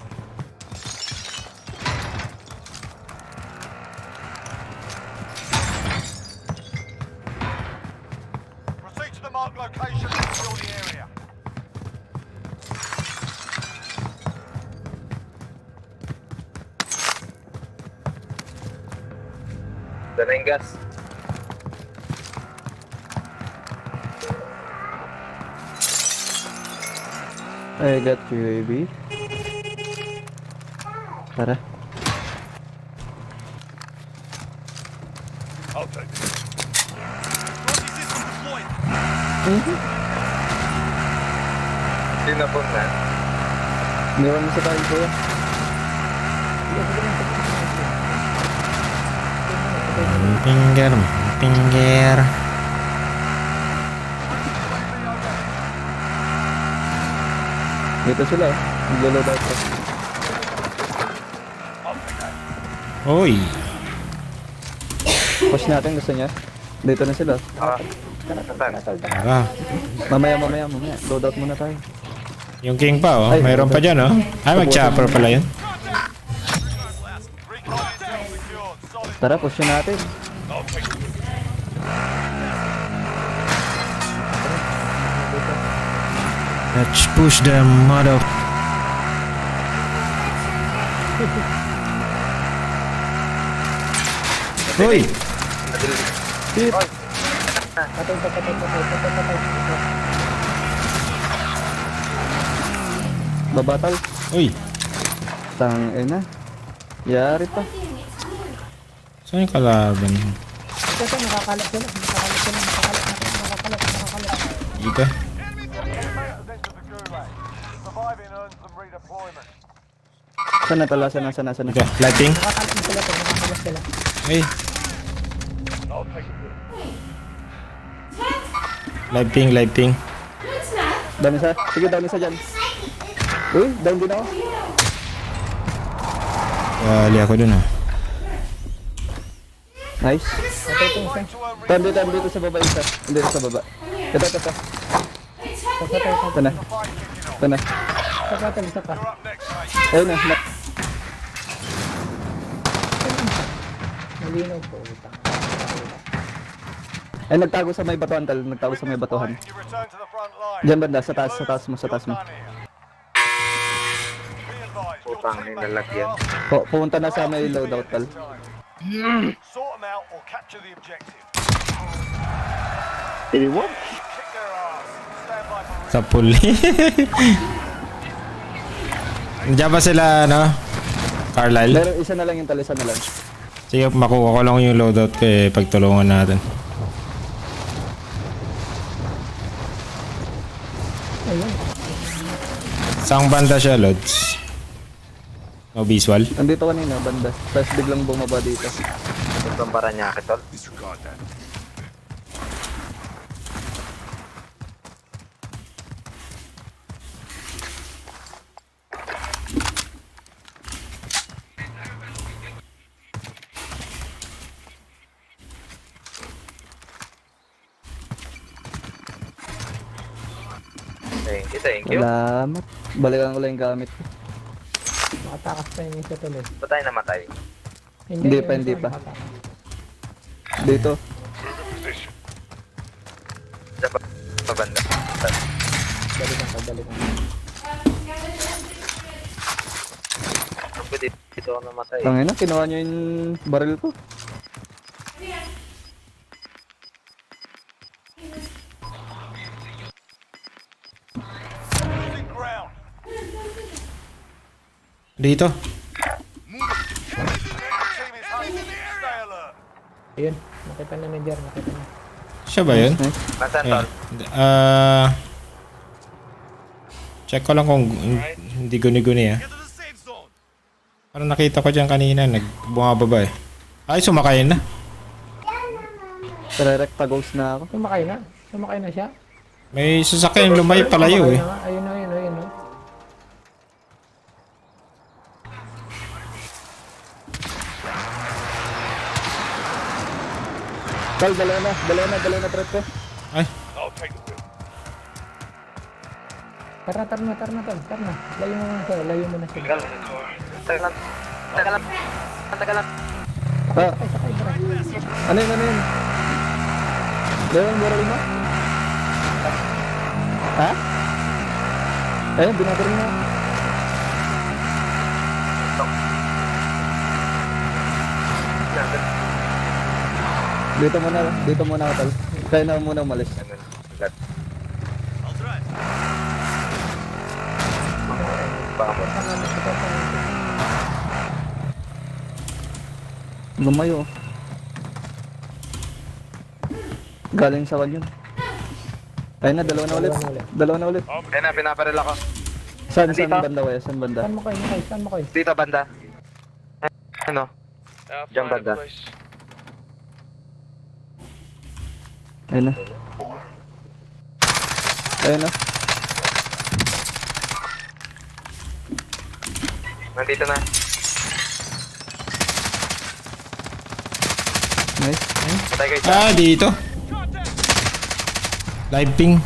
Speaker 4: Proceed to the marked location and secure the area.
Speaker 12: Dala yung gas.
Speaker 14: I got you, baby. Tara.
Speaker 4: I'll take this.
Speaker 12: Sino po na?
Speaker 14: Meron mo sa tayo, kuya.
Speaker 8: Finger.
Speaker 14: Dito sila, oh. Naglolo daw ito.
Speaker 8: Oy.
Speaker 14: Push natin, gusto niya. Dito na sila.
Speaker 8: Tara.
Speaker 14: Mamaya. Loadout muna tayo.
Speaker 8: Yung king pa, oh.
Speaker 14: Ay,
Speaker 8: Mayroon pa dyan, oh. Ay, mag-chopper pala yun.
Speaker 14: Tara, push natin.
Speaker 8: Let's push the mother... Hoy!
Speaker 14: Shit! Babatal.
Speaker 8: Uy!
Speaker 14: Tangina. Yari pa.
Speaker 8: Saan yung kalaban?
Speaker 13: Kasi nakakalat sila.
Speaker 8: Dito.
Speaker 4: Surviving earns them redeployment.
Speaker 14: Sana tala, sana.
Speaker 8: Dito. Lighting.
Speaker 13: Nakakalat sila.
Speaker 8: Hey. Lighting.
Speaker 14: Down isa. Sige, down isa dyan. Uy, down din ako.
Speaker 8: Wali ako dun, oh.
Speaker 14: Nice. Tam dito sa baba isa. Dito sa baba. Ito. Ito na.
Speaker 13: Isa pa.
Speaker 14: Ayun na.
Speaker 13: Malinaw po. Utang.
Speaker 14: Ay, nagtago sa may batuhan, tal. Nagtago sa may batuhan. Diyan banda, sa taas mo.
Speaker 12: Putang nilalagyan.
Speaker 14: Pumunta na sa may loadout, tal.
Speaker 4: Sort them out or capture the objective.
Speaker 14: What?
Speaker 4: Kick their ass. Stand by for
Speaker 8: Sa puli. Diyan ba sila, ano? Carlisle?
Speaker 14: Meron isa na lang yung tal, isa na lang.
Speaker 8: Sige, makuha ko lang yung loadout ko eh, pagtulungan natin. Saan banda siya, Lods? O visual?
Speaker 14: Nandito kanina, banda. Tapos biglang bumaba dito.
Speaker 12: Itong Paranaque, tol. Thank you.
Speaker 14: Salamat. Balikan ko lang yung gamit ko.
Speaker 13: Nakatakas pa yung isa tuloy.
Speaker 12: Ba't tayo namatay?
Speaker 14: Hindi pa. Dito.
Speaker 12: Sa banda.
Speaker 13: Balikan ko, balikan ko.
Speaker 12: Dito ako namatay.
Speaker 14: Tangina, kinuha niyo yung baril ko.
Speaker 4: Losing ground.
Speaker 8: Dito.
Speaker 4: Team is hunting. Stay alert.
Speaker 13: Ayun, nakita na ni Jer, nakita na.
Speaker 8: Siya ba yun?
Speaker 12: Nasaan
Speaker 8: Ayan.
Speaker 12: tol?
Speaker 8: Check ko lang kung hindi guni-guni ah. Parang nakita ko dyan kanina, nagbumababa eh. Ay, sumakay na.
Speaker 14: Direkta ghost na ako.
Speaker 13: Sumakay na. Sumakay na siya.
Speaker 8: May sasakyan lumay palayo eh.
Speaker 13: Sumakay na nga. Ayun na, ayun, ayun. Ayun.
Speaker 14: Tol, dalawa na trap ko.
Speaker 8: Ay,
Speaker 13: Tara na, tara na. Layo mo na siya, layo mo na siya.
Speaker 12: Tagal lang.
Speaker 14: Ah,
Speaker 13: Sakay, sakay, bro.
Speaker 14: ano yun? Dalawa yung baril mo? Ha? Ayun, binabaril mo. Dito muna ako, tol. Kaya na muna umalis. Lumayo. Galing sa wall yun. Ayun na, dalawa na ulit.
Speaker 12: Ayun na, pinaparil ako.
Speaker 14: Saan
Speaker 12: Nandito?
Speaker 14: banda, Wes? Saan banda?
Speaker 13: Saan mo kayo, Mikay? Saan mo kayo?
Speaker 12: Dito banda. Ano? Diyan banda.
Speaker 14: Ayun na. Ayun na.
Speaker 12: Nandito na.
Speaker 14: Nice.
Speaker 12: Patay kayo isa.
Speaker 8: ah, dito. Live ping.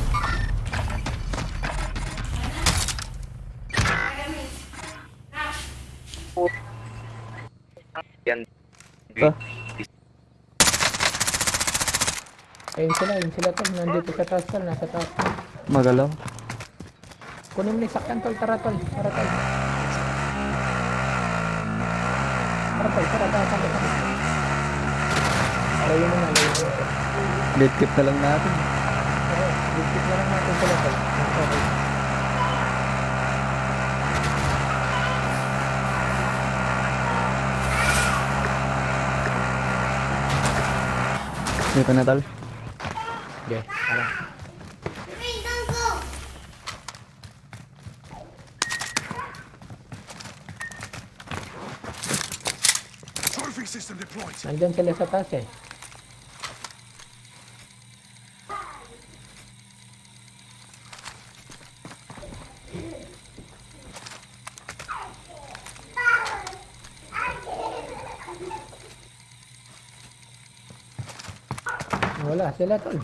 Speaker 12: Yan.
Speaker 14: Ah.
Speaker 13: Ayun sila tol. Nandito sa taas tol, nasa taas tol.
Speaker 14: Magalaw.
Speaker 13: Kunin mo yung sakyan tol, tara tol. Tara tol. Layo mo na, layo mo na.
Speaker 14: Late keep na lang natin.
Speaker 13: Dikit na lang natin sila tol. Okay.
Speaker 14: Dito na, tol.
Speaker 13: Okay, tara.
Speaker 10: Trophy system deployed.
Speaker 13: Nandyan sila sa taas eh. Wala sila tol.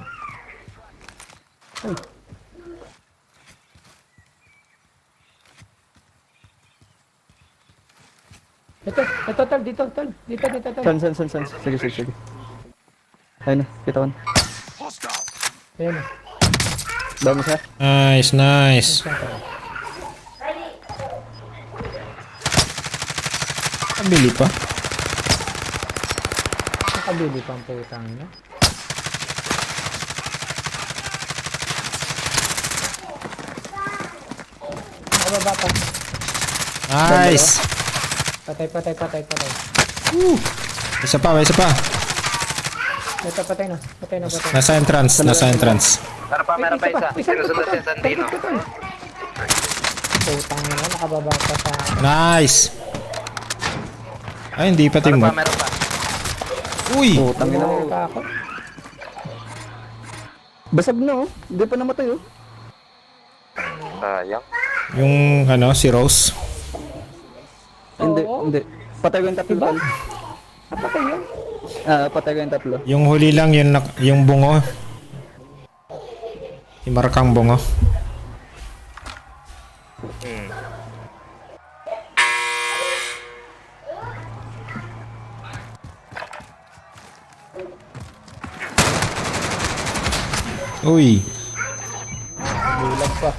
Speaker 13: Ay. Ito tol, dito tol. Dito tol.
Speaker 14: San. Sige. Ayun na, kita ko.
Speaker 10: Hostile.
Speaker 13: Ayan na.
Speaker 14: Dami siya.
Speaker 8: Nice. Pabili pa.
Speaker 13: Nakabili pa ang putang ina. Nakababa pa.
Speaker 8: Nice.
Speaker 13: Patay.
Speaker 8: Isa pa.
Speaker 13: Ito, patay na.
Speaker 8: Nasa entrance.
Speaker 12: Meron pa isa. Sinusunod si Sandino.
Speaker 13: Putang ina, nakababa pa sa...
Speaker 8: Nice. Ay, hindi pa team.
Speaker 12: Meron pa.
Speaker 8: Uy!
Speaker 14: Putang ina.
Speaker 13: Nakababa ako.
Speaker 14: Basag na, oh. Hindi pa namatay, oh.
Speaker 12: Sayang.
Speaker 8: Yung si Rose.
Speaker 14: Hindi. Patay ko yung tatlo, tol.
Speaker 13: Patay yun.
Speaker 14: Patay ko yung tatlo.
Speaker 8: Yung huli lang yung bungo. Yung marakang bungo. Uy.
Speaker 13: Bulag pa.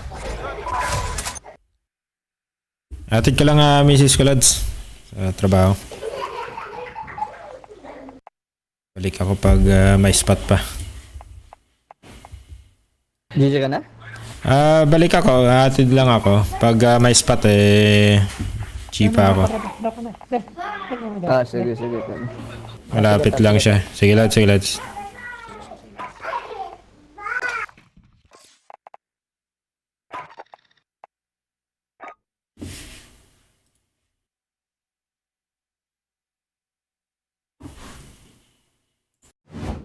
Speaker 8: Atid ka lang, Mrs. Kulads. Sa trabaho. Balik ako pag may spot pa.
Speaker 14: GG ka na?
Speaker 8: Balik ako. Atid lang ako. Pag may spot chipa ako.
Speaker 14: Sige.
Speaker 8: Malapit lang siya. Sige, lads.